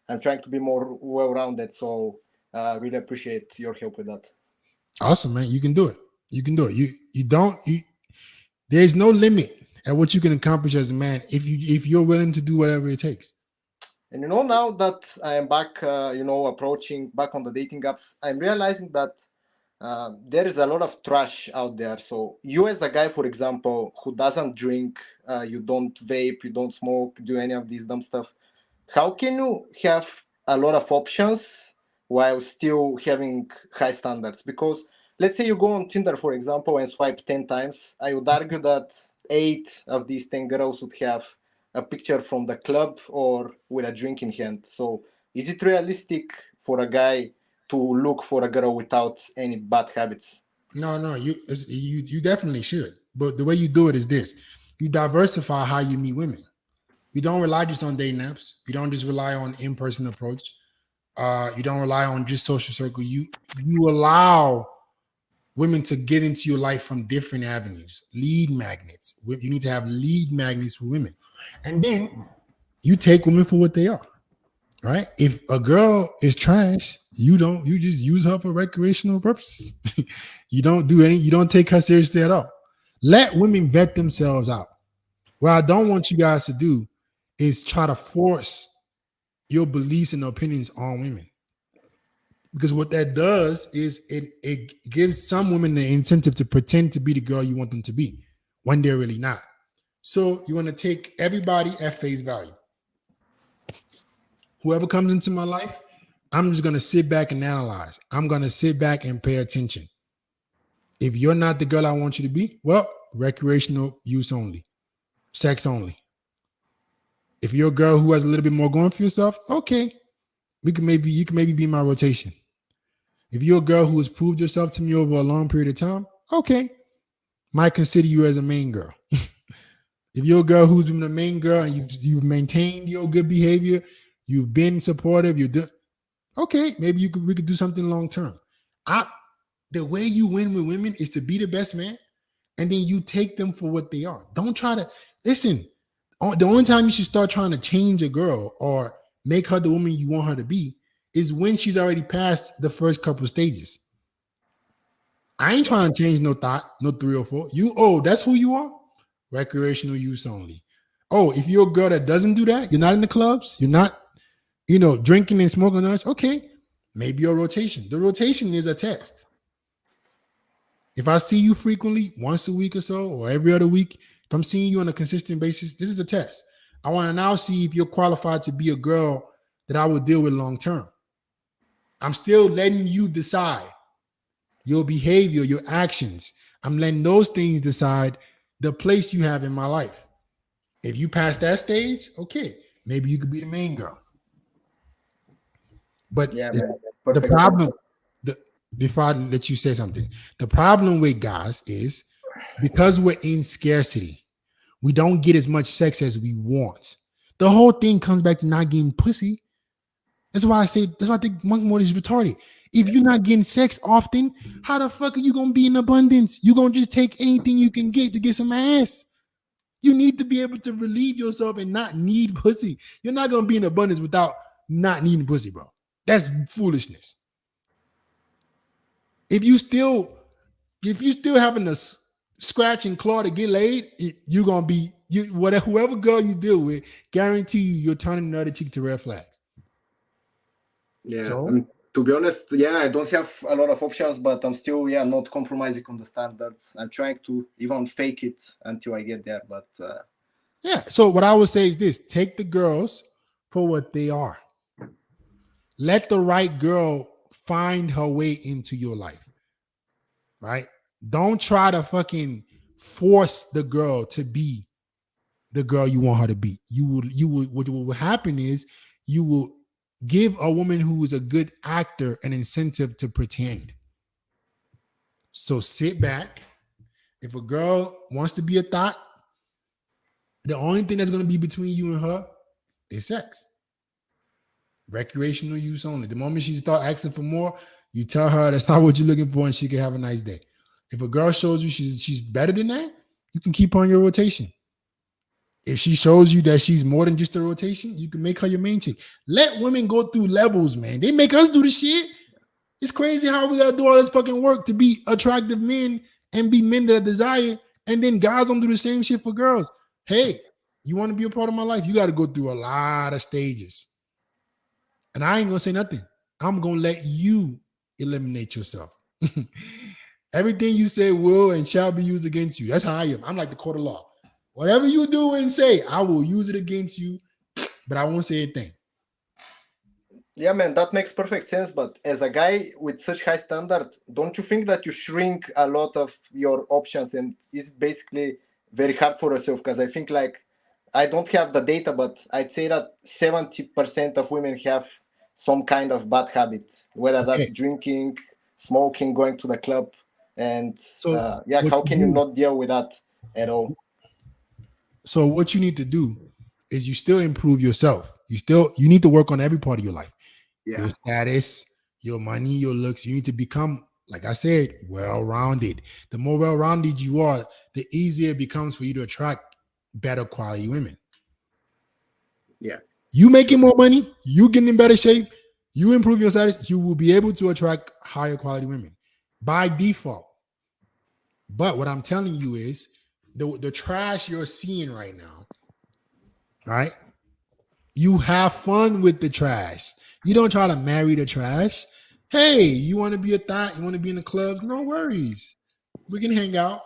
I'm trying to be more well-rounded. So really appreciate your help with that. Awesome, man. You can do it. You can do it. There's no limit at what you can accomplish as a man if you're willing to do whatever it takes. And now that I am back, approaching back on the dating apps, I'm realizing that there is a lot of trash out there. So you as a guy, for example, who doesn't drink, you don't vape, you don't smoke, do any of these dumb stuff. How can you have a lot of options while still having high standards? Because let's say you go on Tinder, for example, and swipe 10 times. I would argue that 8 of these 10 girls would have a picture from the club or with a drink in hand. So is it realistic for a guy to look for a girl without any bad habits? No, you definitely should. But the way you do it is this: you diversify how you meet women. You don't rely just on dating apps. You don't just rely on in-person approach. You don't rely on just social circle. You allow women to get into your life from different avenues. Lead magnets. You need to have lead magnets for women, and then you take women for what they are. Right? If a girl is trash, you just use her for recreational purposes. You don't take her seriously at all. Let women vet themselves out. What I don't want you guys to do is try to force your beliefs and opinions on women. Because what that does is it gives some women the incentive to pretend to be the girl you want them to be when they're really not. So you want to take everybody at face value. Whoever comes into my life, I'm just going to sit back and analyze. I'm going to sit back and pay attention. If you're not the girl I want you to be, well, recreational use only, sex only. If you're a girl who has a little bit more going for yourself, okay, you can maybe be my rotation. If you're a girl who has proved yourself to me over a long period of time, okay, might consider you as a main girl. If you're a girl who's been a main girl and you've maintained your good behavior, you've been supportive, okay, maybe we could do something long term. The way you win with women is to be the best man, and then you take them for what they are. Don't try to listen. The only time you should start trying to change a girl or make her the woman you want her to be is when she's already past the first couple stages. I ain't trying to change no thought, no 304. That's who you are? Recreational use only. Oh, if you're a girl that doesn't do that, you're not in the clubs, you're not, drinking and smoking, okay, maybe your rotation. The rotation is a test. If I see you frequently, once a week or so, or every other week, if I'm seeing you on a consistent basis, this is a test. I want to now see if you're qualified to be a girl that I will deal with long term. I'm still letting you decide your behavior, your actions. I'm letting those things decide the place you have in my life. If you pass that stage, okay, maybe you could be the main girl. But Yeah, the man. Perfect. problem, before I let you say something, the problem with guys is because we're in scarcity, we don't get as much sex as we want. The whole thing comes back to not getting pussy. That's why I think monk mode is retarded. If you're not getting sex often, how the fuck are you gonna be in abundance? You're gonna just take anything you can get to get some ass. You need to be able to relieve yourself and not need pussy. You're not gonna be in abundance without not needing pussy, bro. That's foolishness. If you still having to scratch and claw to get laid, you're gonna be whoever girl you deal with, guarantee you're turning the other cheek to red flags. Yeah. So to be honest, I don't have a lot of options, but I'm still not compromising on the standards. I'm trying to even fake it until I get there. But so what I would say is this: take the girls for what they are. Let the right girl find her way into your life. Right? Don't try to fucking force the girl to be the girl you want her to be. What will happen is you will give a woman who is a good actor an incentive to pretend. So sit back. If a girl wants to be a thought, the only thing that's going to be between you and her is sex. Recreational use only. The moment she starts asking for more, you tell her that's not what you're looking for and she can have a nice day. If a girl shows you she's better than that, you can keep on your rotation. If she shows you that she's more than just a rotation, you can make her your main chick. Let women go through levels, man. They make us do the shit. It's crazy how we gotta do all this fucking work to be attractive men and be men that are desired, and then guys don't do the same shit for girls. Hey, you want to be a part of my life? You got to go through a lot of stages. And I ain't gonna say nothing. I'm gonna let you eliminate yourself. Everything you say will and shall be used against you. That's how I am. I'm like the court of law. Whatever you do and say, I will use it against you, but I won't say a thing. Yeah, man, that makes perfect sense. But as a guy with such high standards, don't you think that you shrink a lot of your options and it's basically very hard for yourself? Because I think I don't have the data, but I'd say that 70% of women have some kind of bad habits, whether that's drinking, smoking, going to the club. And how can you not deal with that at all? So what you need to do is you still improve yourself. You need to work on every part of your life. Your status, your money, your looks. You need to become, like I said, well-rounded. The more well-rounded you are, the easier it becomes for you to attract better quality women. Yeah. You making more money, you getting in better shape, you improve your status, you will be able to attract higher quality women by default. But what I'm telling you is the trash you're seeing right now, right? You have fun with the trash. You don't try to marry the trash. Hey, you want to be a thought? You want to be in the clubs? No worries. We can hang out.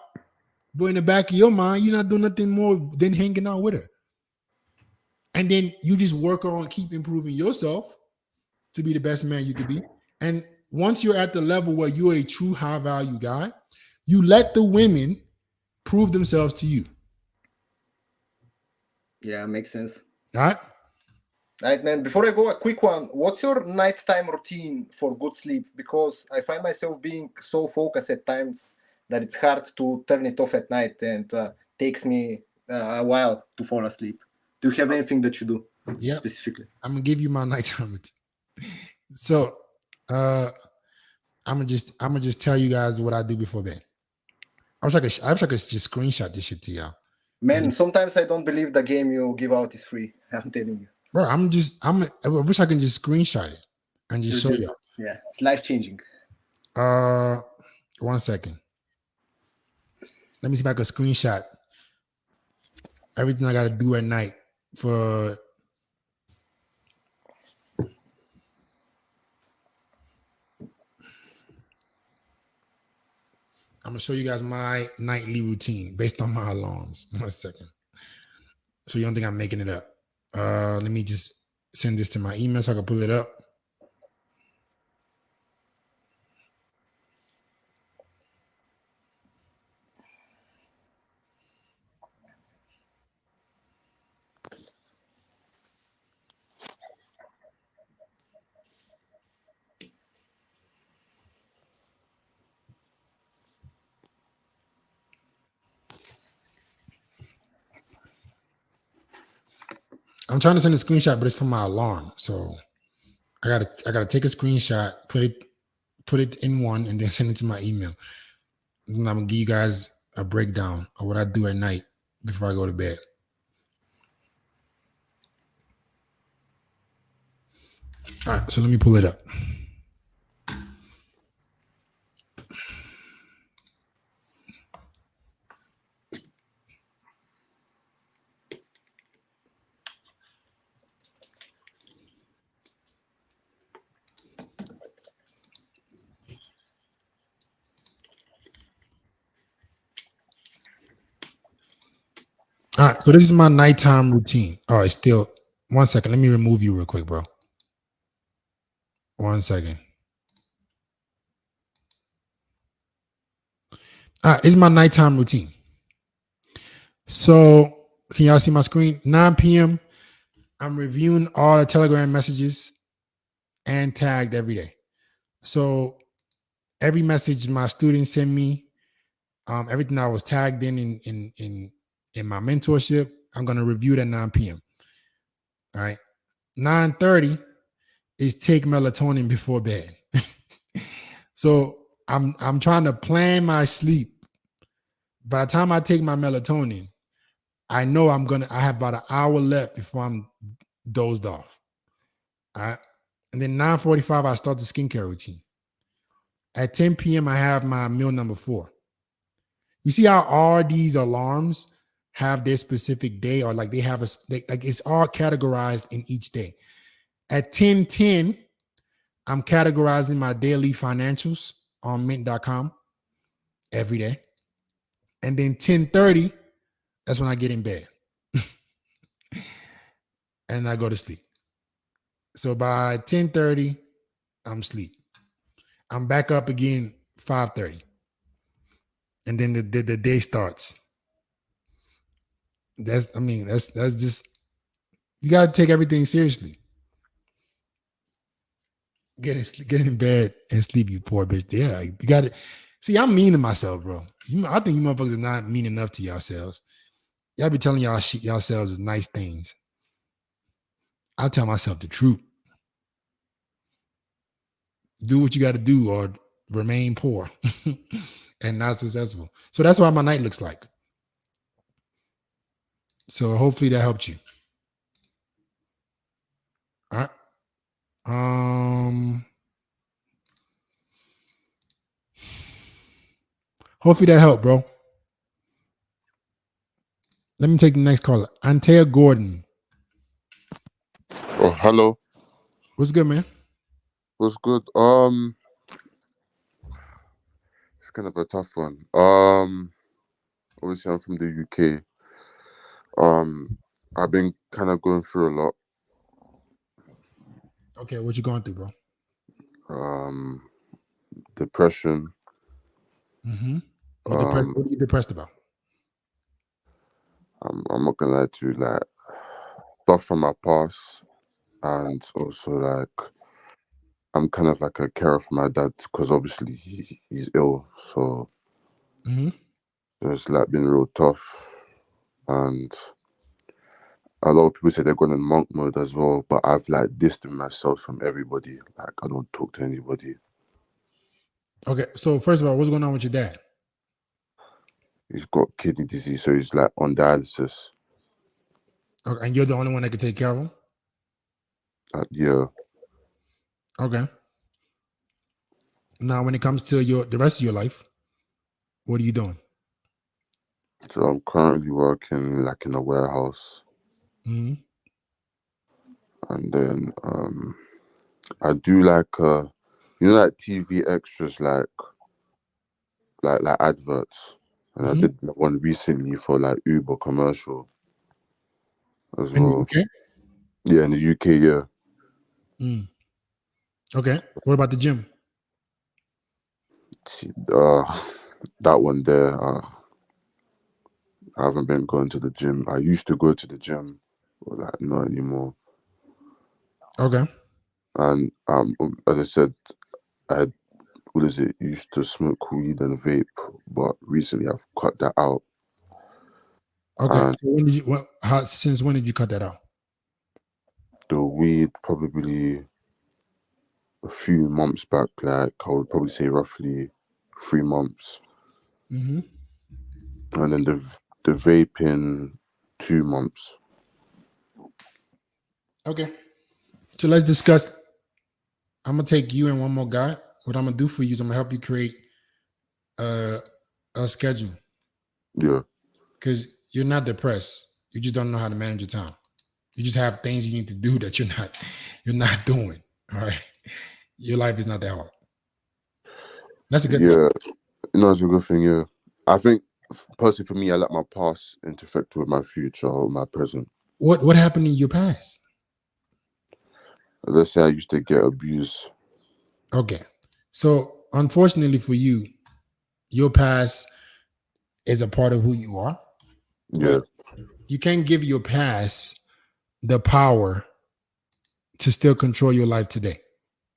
But in the back of your mind, you're not doing nothing more than hanging out with her. And then you just work on keep improving yourself to be the best man you could be. And once you're at the level where you're a true high value guy, you let the women prove themselves to you. Yeah, makes sense. All right. All right, man. Before I go, a quick one. What's your nighttime routine for good sleep? Because I find myself being so focused at times that it's hard to turn it off at night and takes me a while to fall asleep. Do you have anything that you do specifically? I'm going to give you my nighttime routine. So I'm gonna just tell you guys what I do before bed. I wish I could just screenshot this shit to y'all. Man, sometimes I don't believe the game you give out is free. I'm telling you. Bro, I wish I can just screenshot it and just show you. Yeah, it's life changing. 1 second. Let me see if I can screenshot everything I gotta do at night for. I'm gonna show you guys my nightly routine based on my alarms. 1 second. So you don't think I'm making it up. Let me just send this to my email so I can pull it up. I'm trying to send a screenshot, but it's from my alarm. So I gotta take a screenshot, put it in one, and then send it to my email. And I'm gonna give you guys a breakdown of what I do at night before I go to bed. All right, so let me pull it up. All right, so this is my nighttime routine. All right, still 1 second. Let me remove you real quick, bro. 1 second. All right, this is my nighttime routine. So can y'all see my screen? 9 p.m. I'm reviewing all the Telegram messages and tagged every day. So every message my students send me, everything I was tagged in my mentorship, I'm gonna review it at 9 p.m. All right. 9:30 is take melatonin before bed. So I'm trying to plan my sleep. By the time I take my melatonin, I know I have about an hour left before I'm dozed off. All right. And then 9:45, I start the skincare routine. At 10 p.m., I have my meal number 4. You see how all these alarms have their specific day, or like they have like it's all categorized in each day. At 10:10, I'm categorizing my daily financials on mint.com every day. And then 10:30, that's when I get in bed. And I go to sleep. So by 10:30, I'm asleep. I'm back up again 5:30. And then the day starts. That's just, you gotta take everything seriously. Get in bed and sleep, you poor bitch. Yeah, you gotta see. I'm mean to myself, bro. I think you motherfuckers are not mean enough to yourselves. Y'all be telling yourselves nice things. I tell myself the truth. Do what you got to do, or remain poor and not successful. So that's why my night looks like. So hopefully that helped you. All right. Hopefully that helped, bro. Let me take the next caller. Antea Gordon. Oh, hello. What's good, man? What's good? It's kind of a tough one. Obviously I'm from the UK. I've been kind of going through a lot. Okay, what you going through, bro? Depression. Mm-hmm. What are you depressed about? I'm not gonna lie to you, like stuff from my past, and also like I'm kind of like a carer for my dad because obviously he's ill, so it's like been real tough. And a lot of people say they're going in monk mode as well, but I've like distanced myself from everybody. Like I don't talk to anybody. Okay, so first of all, what's going on with your dad? He's got kidney disease, so he's like on dialysis. Okay, and you're the only one that can take care of him? Yeah. Okay. Now, when it comes to the rest of your life, what are you doing? So I'm currently working like in a warehouse, Hmm. and then I do like like TV extras, like adverts, and I Hmm. did one recently for like Uber commercial as In the well. UK? Yeah, in the UK. Yeah. Mm. Okay. What about the gym? That one there. I haven't been going to the gym. I used to go to the gym, but like not anymore. Okay. And as I said, I had, what is it? Used to smoke weed and vape, but recently I've cut that out. Okay. And So when did you? Since when did you cut that out? the weed probably a few months back. Like I would probably say roughly 3 months, Hmm. and then the vaping 2 months. Okay. So let's discuss. I'm gonna take you and one more guy. What I'm gonna do for you is I'm gonna help you create uh, a schedule Yeah, because you're not depressed. You just don't know how to manage your time. You just have things you need to do that you're not doing. All right. Your life is not that hard. That's a good thing. yeah. It's a good thing. Yeah, I think personally for me, I let my past interfere with my future or my present. What happened in your past? Let's say I used to get abused. Okay. So unfortunately for you, your past is a part of who you are, Yeah, but you can't give your past the power to still control your life today.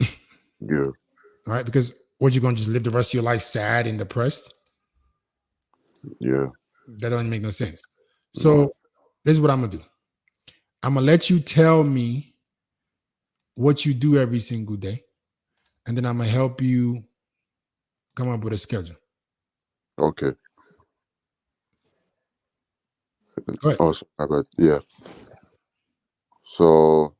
yeah, All right. Because what you're gonna just live the rest of your life sad and depressed? yeah. That doesn't make no sense. No, So this is what I'm gonna do. I'm gonna let you tell me what you do every single day, and then I'm gonna help you come up with a schedule. okay. Go ahead. Oh, my bad. Yeah. So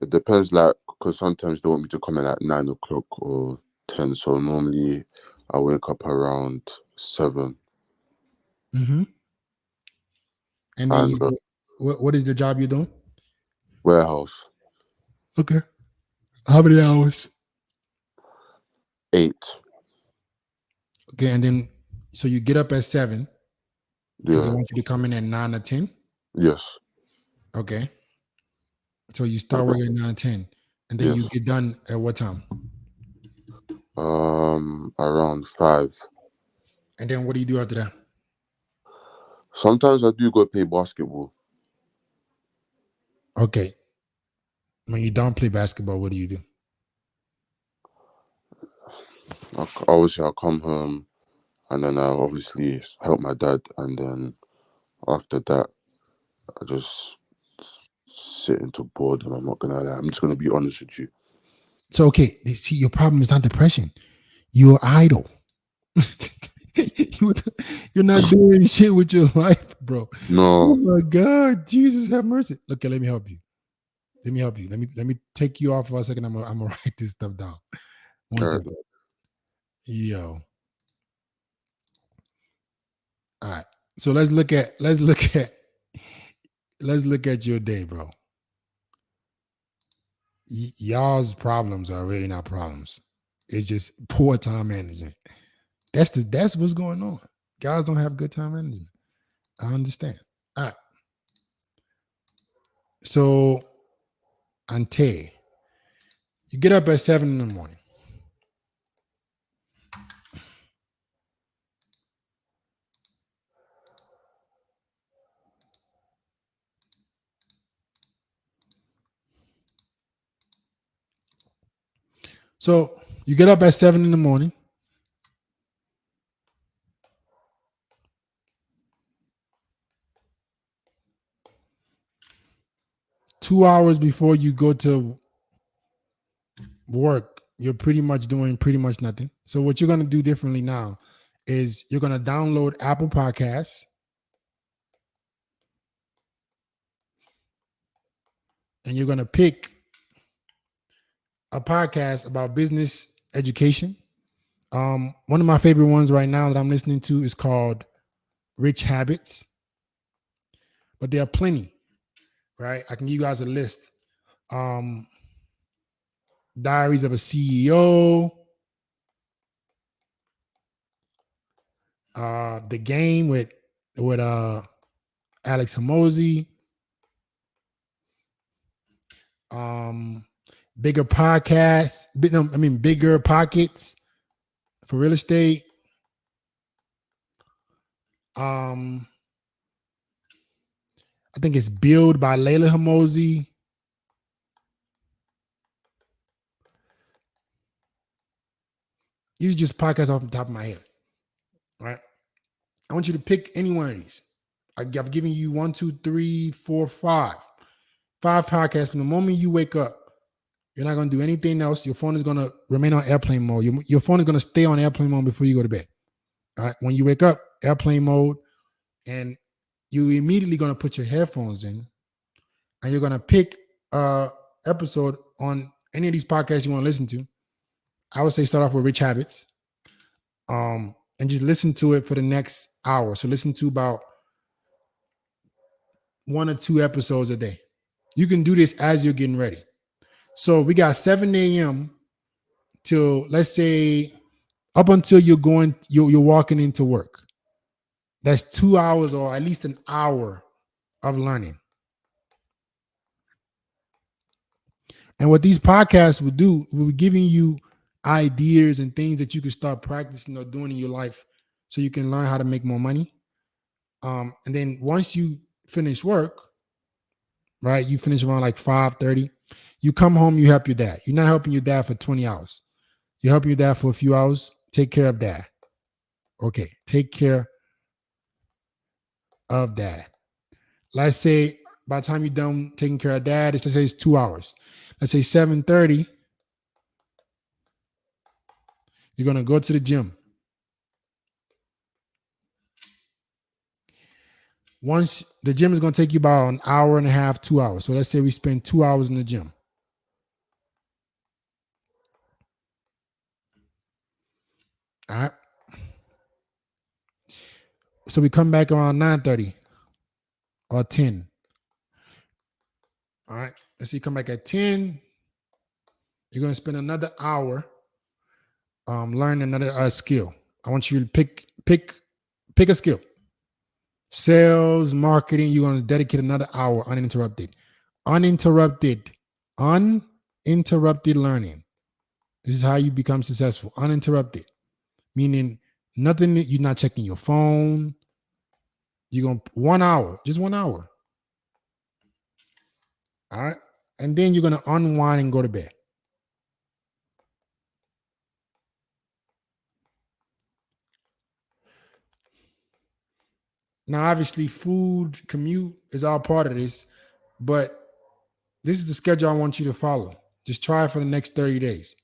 it depends, like, because sometimes they want me to come in at 9 o'clock or 10. So normally I wake up around 7, Mm-hmm. And then and what is the job you're doing? warehouse Okay. How many hours? 8. Okay, and then so you get up at 7 because they Yeah. want you to come in at 9 or 10. Yes. Okay. So you And start working at 9 or 10, and then you yes. get done at what time? Around 5. And then what do you do after that? Sometimes I do go play basketball. Okay. When you don't play basketball, what do you do? Obviously, I'll come home and then I'll obviously help my dad, and then after that, I just sit into boredom. I'm not gonna lie. I'm just gonna be honest with you. So okay, see, your problem is not depression. You're idle. You're not doing shit with your life, bro. Oh No. my God, Jesus have mercy. Okay, let me help you. Let me help you. Let me take you off for a second. I'm gonna write this stuff down. One All right. second. Yo. All right. So let's look at your day, bro. Y'all's problems are really not problems. It's just poor time management. That's what's going on. Guys don't have good time management. I understand. All right. So Ante, you get up at 7 in the morning. So you get up at 7 in the morning. Two hours before you go to work, you're pretty much doing pretty much nothing. So what you're gonna do differently now is you're gonna download Apple Podcasts and you're gonna pick a podcast about business education. One of my favorite ones right now that I'm listening to is called Rich Habits, but there are plenty, right? I can give you guys a list. Diaries of a CEO, The Game with Alex Hormozy, Bigger Podcasts, Bigger Pockets for real estate. I think it's Build by Layla Hormozy. These are just podcasts off the top of my head, right? I want you to pick any one of these. I've given you 1, 2, 3, 4, 5. 5 podcasts. From the moment you wake up, you're not going to do anything else. Your phone is going to remain on airplane mode. Your phone is going to stay on airplane mode before you go to bed. All right. When you wake up, airplane mode, and you immediately going to put your headphones in, and you're going to pick a episode on any of these podcasts you want to listen to. I would say start off with Rich Habits, and just listen to it for the next hour. So listen to about 1 or 2 episodes a day. You can do this as you're getting ready. So we got 7 a.m. till, let's say, up until you're walking into work. That's 2 hours or at least an hour of learning. And what these podcasts will do, we're giving you ideas and things that you can start practicing or doing in your life so you can learn how to make more money. And then once you finish work, right, you finish around like 5:30, you come home, you help your dad. You're not helping your dad for 20 hours. You're helping your dad for a few hours. Take care of dad. Okay, take care of dad. Let's say by the time you're done taking care of dad, let's say it's 2 hours. Let's say 7:30, you're going to go to the gym. Once the gym is going to take you about an hour and a half, 2 hours. So let's say we spend 2 hours in the gym. All right. So we come back around 9:30 or 10. All right. Let's say you come back at 10. You're going to spend another hour learning another skill. I want you to pick a skill. Sales, marketing, you're going to dedicate another hour uninterrupted. Uninterrupted learning. This is how you become successful. Uninterrupted. Meaning nothing, you're not checking your phone. You're going to 1 hour, just 1 hour. All right. And then you're going to unwind and go to bed. Now, obviously, food, commute is all part of this, but this is the schedule I want you to follow. Just try it for the next 30 days.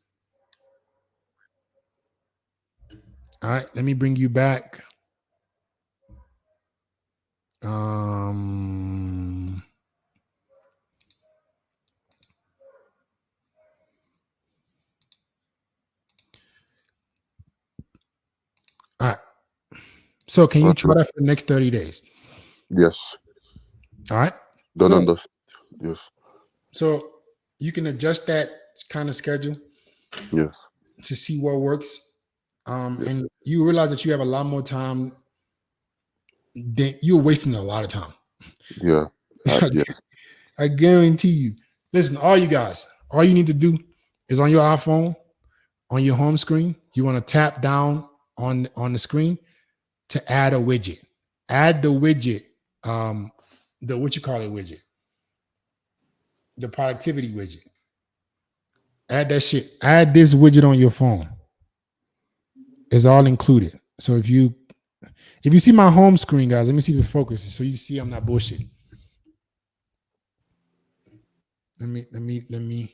All right, let me bring you back. All right. So can you try that for the next 30 days? Yes. All right. Don't understand. Yes. So you can adjust that kind of schedule. Yes. To see what works. And you realize that you have a lot more time. You're wasting a lot of time. Yeah. I guarantee you. Listen, all you guys, all you need to do is on your iPhone, on your home screen, you want to tap down on the screen to add a widget. Add the widget, the what you call it widget, the productivity widget. Add that shit. Add this widget on your phone. It's all included. So if you see my home screen, guys, let me see if it focuses so you see I'm not bullshitting. Let me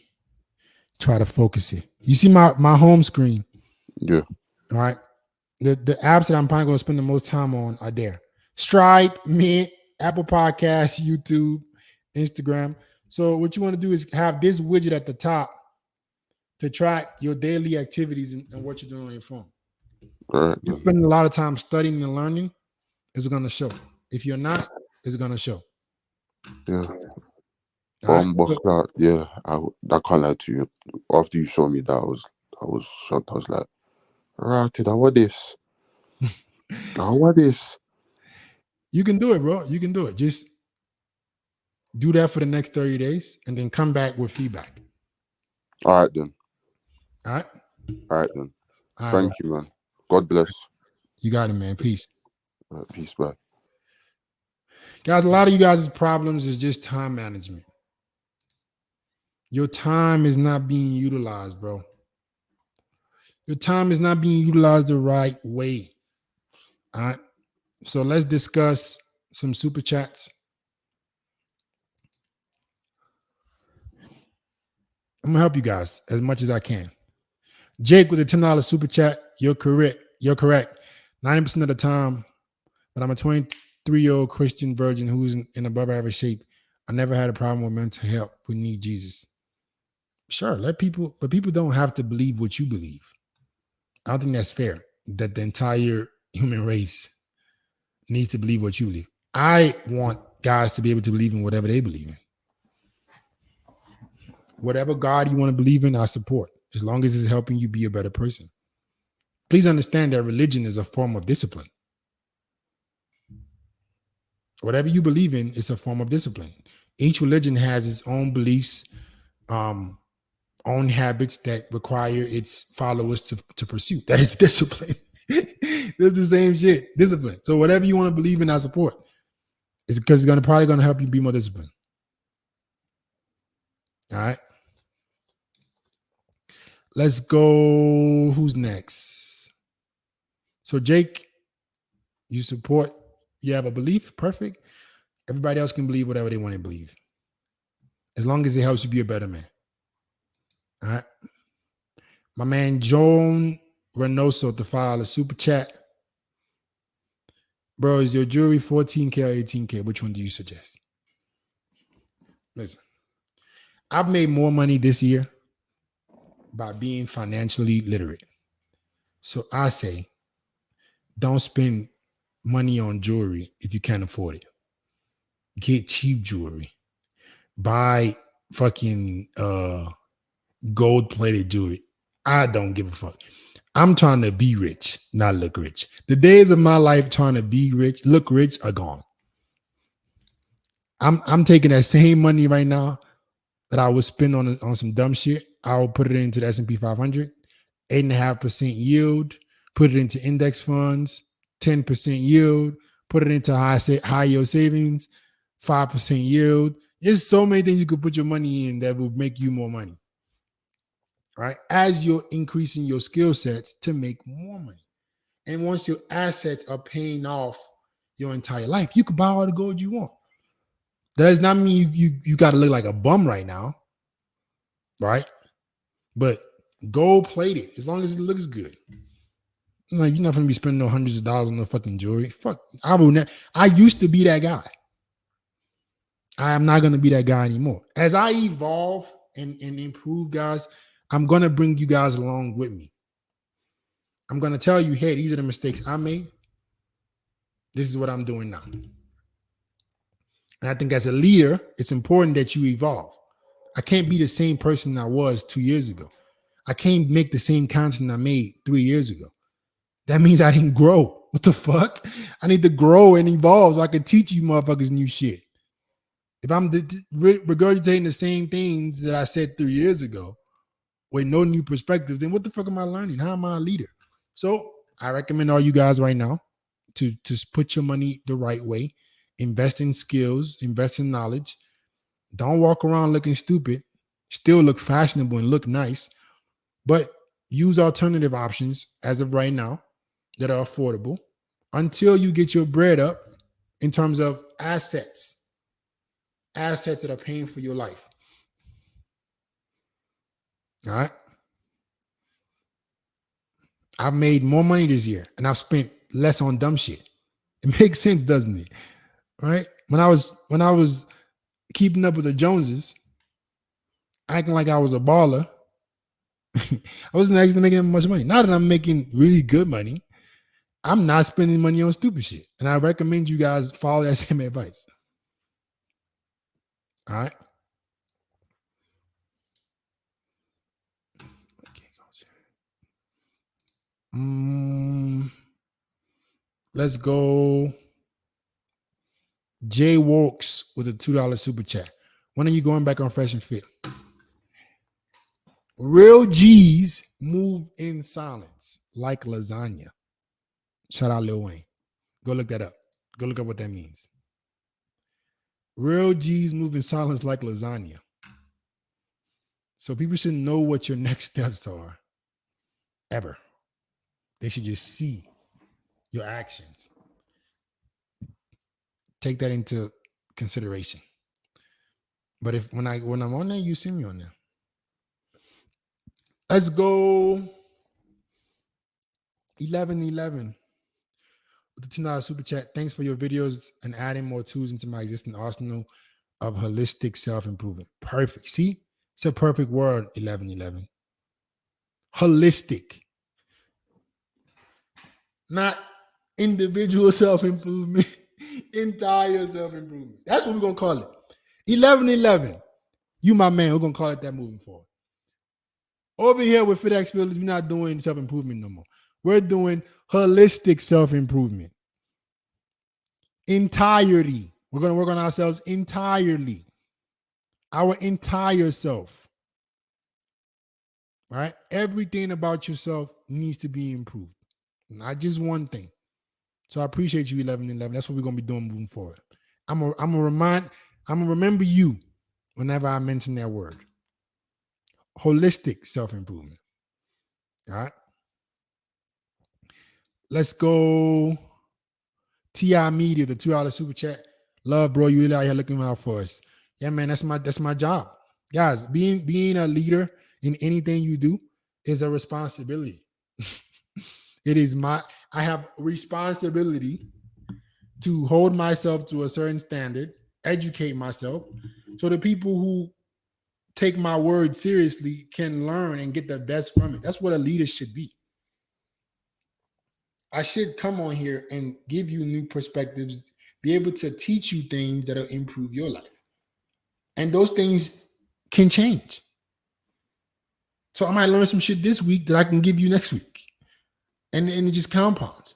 try to focus it. You see my home screen? Yeah. All right. The apps that I'm probably going to spend the most time on are there. Stripe, Mint, Apple Podcasts, YouTube, Instagram. So what you want to do is have this widget at the top to track your daily activities and what you're doing on your phone. All right, You then. spend a lot of time studying and learning, it's gonna show. If you're not, it's gonna show. Yeah. All right. But yeah, I can't lie to you. After you showed me that, I was shocked. I was like, right, what this? What this? You can do it, bro. You can do it. Just do that for the next 30 days and then come back with feedback. All right then. All right. All right then. All right, Thank you, man. God bless. you got it, man. Peace. Peace, bye. Guys, a lot of you guys' problems is just time management. Your time is not being utilized, bro. Your time is not being utilized the right way. All right. So let's discuss some super chats. I'm gonna help you guys as much as I can. Jake with a $10 super chat. You're correct. You're correct. 90% of the time, but I'm a 23-year-old Christian virgin who's in above average shape. I never had a problem with mental health. We need Jesus. Sure, let people, but people don't have to believe what you believe. I don't think that's fair that the entire human race needs to believe what you believe. I want guys to be able to believe in whatever they believe in. Whatever God you want to believe in, I support, as long as it's helping you be a better person. Please understand that religion is a form of discipline. Whatever you believe in is a form of discipline. Each religion has its own beliefs, own habits that require its followers to pursue. That is discipline. It's the same shit, discipline. So whatever you want to believe in, I support. It's because it's probably going to help you be more disciplined. All right. Let's go. Who's next? So Jake, you support, you have a belief, perfect. Everybody else can believe whatever they want to believe, as long as it helps you be a better man. All right. My man Joan Reynoso to file a super chat. Bro, is your jewelry 14K or 18K? Which one do you suggest? Listen, I've made more money this year by being financially literate. So I say, don't spend money on jewelry if you can't afford it. Get cheap jewelry. Buy fucking gold-plated jewelry. I don't give a fuck. I'm trying to be rich, not look rich. The days of my life trying to be rich, look rich are gone. I'm taking that same money right now that I would spend on some dumb shit. I will put it into the S&P 500, 8.5% yield, put it into index funds, 10% yield, put it into high yield savings, 5% yield. There's so many things you could put your money in that will make you more money. Right? As you're increasing your skill sets to make more money. And once your assets are paying off your entire life, you can buy all the gold you want. That does not mean you got to look like a bum right now, right? But gold plated, as long as it looks good. Like, you're not going to be spending no hundreds of dollars on the fucking jewelry. Fuck, I used to be that guy. I am not going to be that guy anymore. As I evolve and improve, guys, I'm going to bring you guys along with me. I'm going to tell you, hey, these are the mistakes I made. This is what I'm doing now. And I think as a leader, it's important that you evolve. I can't be the same person I was 2 years ago. I can't make the same content I made 3 years ago. That means I didn't grow. What the fuck? I need to grow and evolve so I can teach you motherfuckers new shit. If I'm regurgitating the same things that I said 3 years ago with no new perspective, then what the fuck am I learning? How am I a leader? So I recommend all you guys right now to put your money the right way. Invest in skills, invest in knowledge. Don't walk around looking stupid. Still look fashionable and look nice, but use alternative options as of right now that are affordable until you get your bread up in terms of assets that are paying for your life. All right. I've made more money this year and I've spent less on dumb shit. It makes sense, doesn't it? Right? When I was keeping up with the Joneses, acting like I was a baller, I wasn't actually making that much money. Now that I'm making really good money, I'm not spending money on stupid shit. And I recommend you guys follow that same advice. All right. Let's go. Jay Walks with a $2 super chat. When are you going back on Fresh and Fit? Real G's move in silence like lasagna. Shout out Lil Wayne. Go look that up. Go look up what that means. Real G's move in silence like lasagna. So people should know what your next steps are. Ever. They should just see your actions. Take that into consideration. But when I'm on there, you see me on there. Let's go 1111 with the $10 super chat. Thanks for your videos and adding more tools into my existing arsenal of holistic self-improvement. Perfect. See, it's a perfect word, 1111. Holistic. Not individual self-improvement, entire self-improvement. That's what we're going to call it. 1111. You, my man, we're going to call it that moving forward. Over here with FitX Village, we're not doing self-improvement no more. We're doing holistic self-improvement. Entirety. We're going to work on ourselves entirely. Our entire self. All right? Everything about yourself needs to be improved. Not just one thing. So I appreciate you, 1111. That's what we're going to be doing moving forward. I'm gonna remember you whenever I mention that word. Holistic self-improvement. All right. Let's go. TI Media, the $2 super chat. Love, bro. You really out here looking out for us. Yeah, man, that's my job. Guys, being a leader in anything you do is a responsibility. I have responsibility to hold myself to a certain standard, educate myself, so the people who take my word seriously can learn and get the best from it. That's what a leader should be. I should come on here and give you new perspectives, be able to teach you things that'll improve your life. And those things can change. So I might learn some shit this week that I can give you next week. And it just compounds,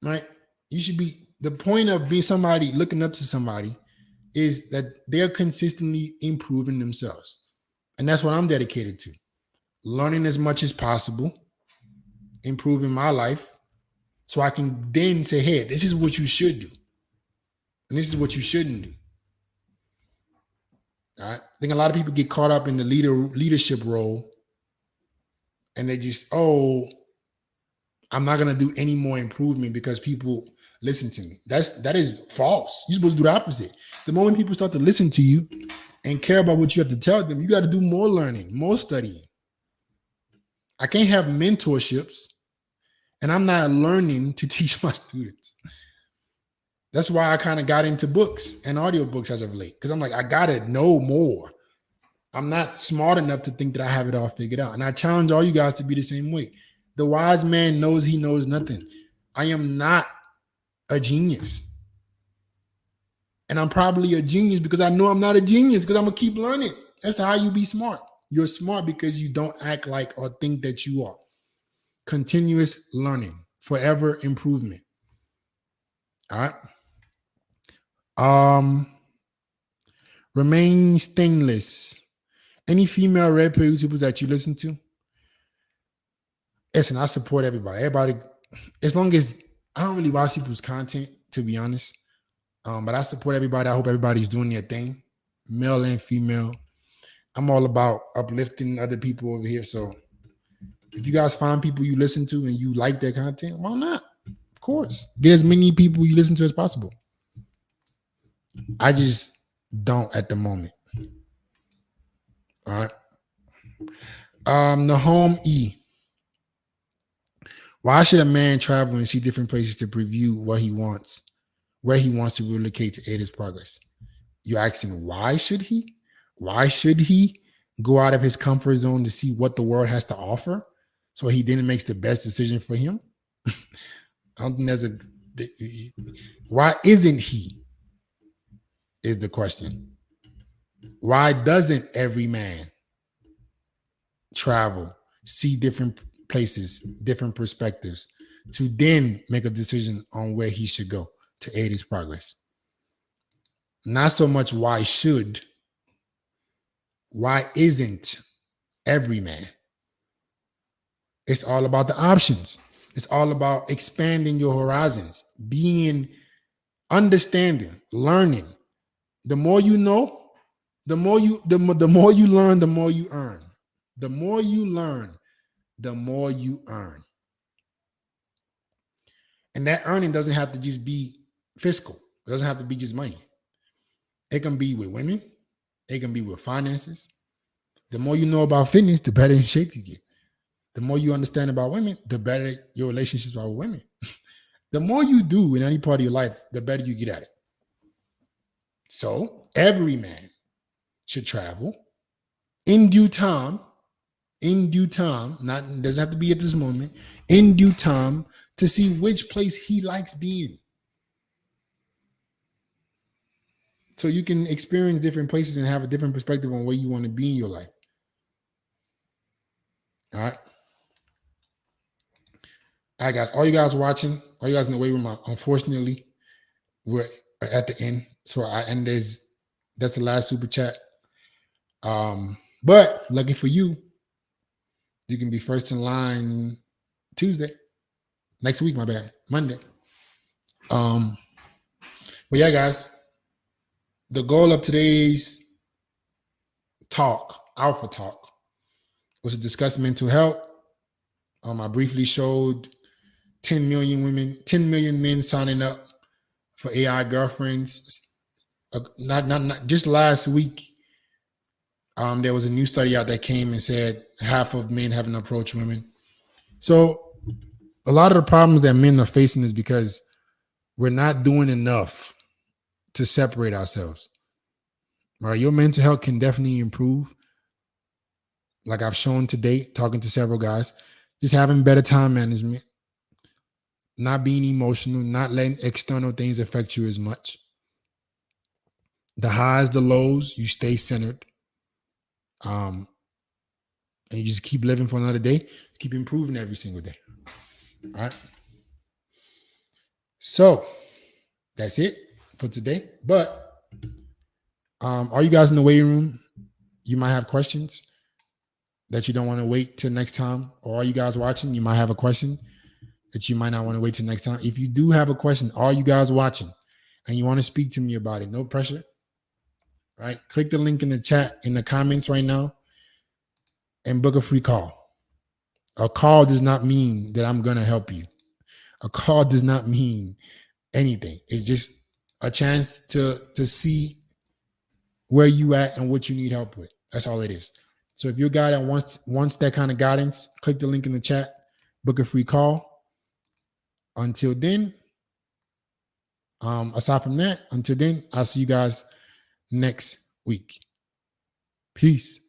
right? You should be, the point of being somebody, looking up to somebody is that they're consistently improving themselves. And that's what I'm dedicated to. Learning as much as possible, improving my life, so I can then say, hey, this is what you should do. And this is what you shouldn't do. All right. I think a lot of people get caught up in the leadership role and they just, I'm not going to do any more improvement because people listen to me. That is false. You're supposed to do the opposite. The moment people start to listen to you and care about what you have to tell them, you got to do more learning, more studying. I can't have mentorships and I'm not learning to teach my students. That's why I kind of got into books and audiobooks as of late, because I'm like, I got to know more. I'm not smart enough to think that I have it all figured out. And I challenge all you guys to be the same way. The wise man knows he knows nothing. I am not a genius. And I'm probably a genius because I know I'm not a genius, because I'm going to keep learning. That's how you be smart. You're smart because you don't act like or think that you are. Continuous learning, forever improvement. All right. Remain stainless. Any female red pill YouTubers that you listen to? Listen, I support everybody. Everybody, as long as I don't really watch people's content, to be honest. But I support everybody. I hope everybody's doing their thing, male and female. I'm all about uplifting other people over here. So if you guys find people you listen to and you like their content, why not? Of course. Get as many people you listen to as possible. I just don't at the moment. All right. Nahom E. Why should a man travel and see different places to preview what he wants, where he wants to relocate to aid his progress? You're asking why should he? Why should he? go out of his comfort zone to see what the world has to offer, so he then makes the best decision for him? I don't think there's a. Why isn't he? Is the question. Why doesn't every man travel, see different places, different perspectives, to then make a decision on where he should go to aid his progress? Not so much why should, why isn't every man? It's all about the options. It's all about expanding your horizons, being, understanding, learning. The more you know, the more you learn, the more you earn. The more you learn, the more you earn. And that earning doesn't have to just be fiscal. It doesn't have to be just money. It can be with women. It can be with finances. The more you know about fitness, the better in shape you get. The more you understand about women, the better your relationships are with women. The more you do in any part of your life, the better you get at it. So every man should travel in due time, not doesn't have to be at this moment, in due time, to see which place he likes being. So you can experience different places and have a different perspective on where you want to be in your life. All right. All right, guys. All you guys watching, all you guys in the waiting room, unfortunately, we're at the end. So that's the last super chat. But lucky for you, you can be first in line Tuesday. Next week, my bad. Monday. But yeah, guys. The goal of today's talk, Alpha Talk, was to discuss mental health. I briefly showed 10 million women, 10 million men signing up for AI girlfriends. Not just last week. There was a new study out that came and said half of men haven't approached women. So a lot of the problems that men are facing is because we're not doing enough to separate ourselves. All right, your mental health can definitely improve. Like I've shown today, talking to several guys, just having better time management, not being emotional, not letting external things affect you as much. The highs, the lows, you stay centered. And you just keep living for another day, keep improving every single day. All right. So that's it for today. But are you guys in the waiting room? You might have questions that you don't want to wait till next time. Or are you guys watching? You might have a question that you might not want to wait till next time. If you do have a question, are you guys watching and you want to speak to me about it, no pressure. Right? Click the link in the chat, in the comments right now, and book a free call. A call does not mean that I'm going to help you. A call does not mean anything. It's just a chance to see where you at and what you need help with. That's all it is. So if you're a guy that wants that kind of guidance, click the link in the chat, book a free call. Until then, aside from that, until then, I'll see you guys next week. Peace.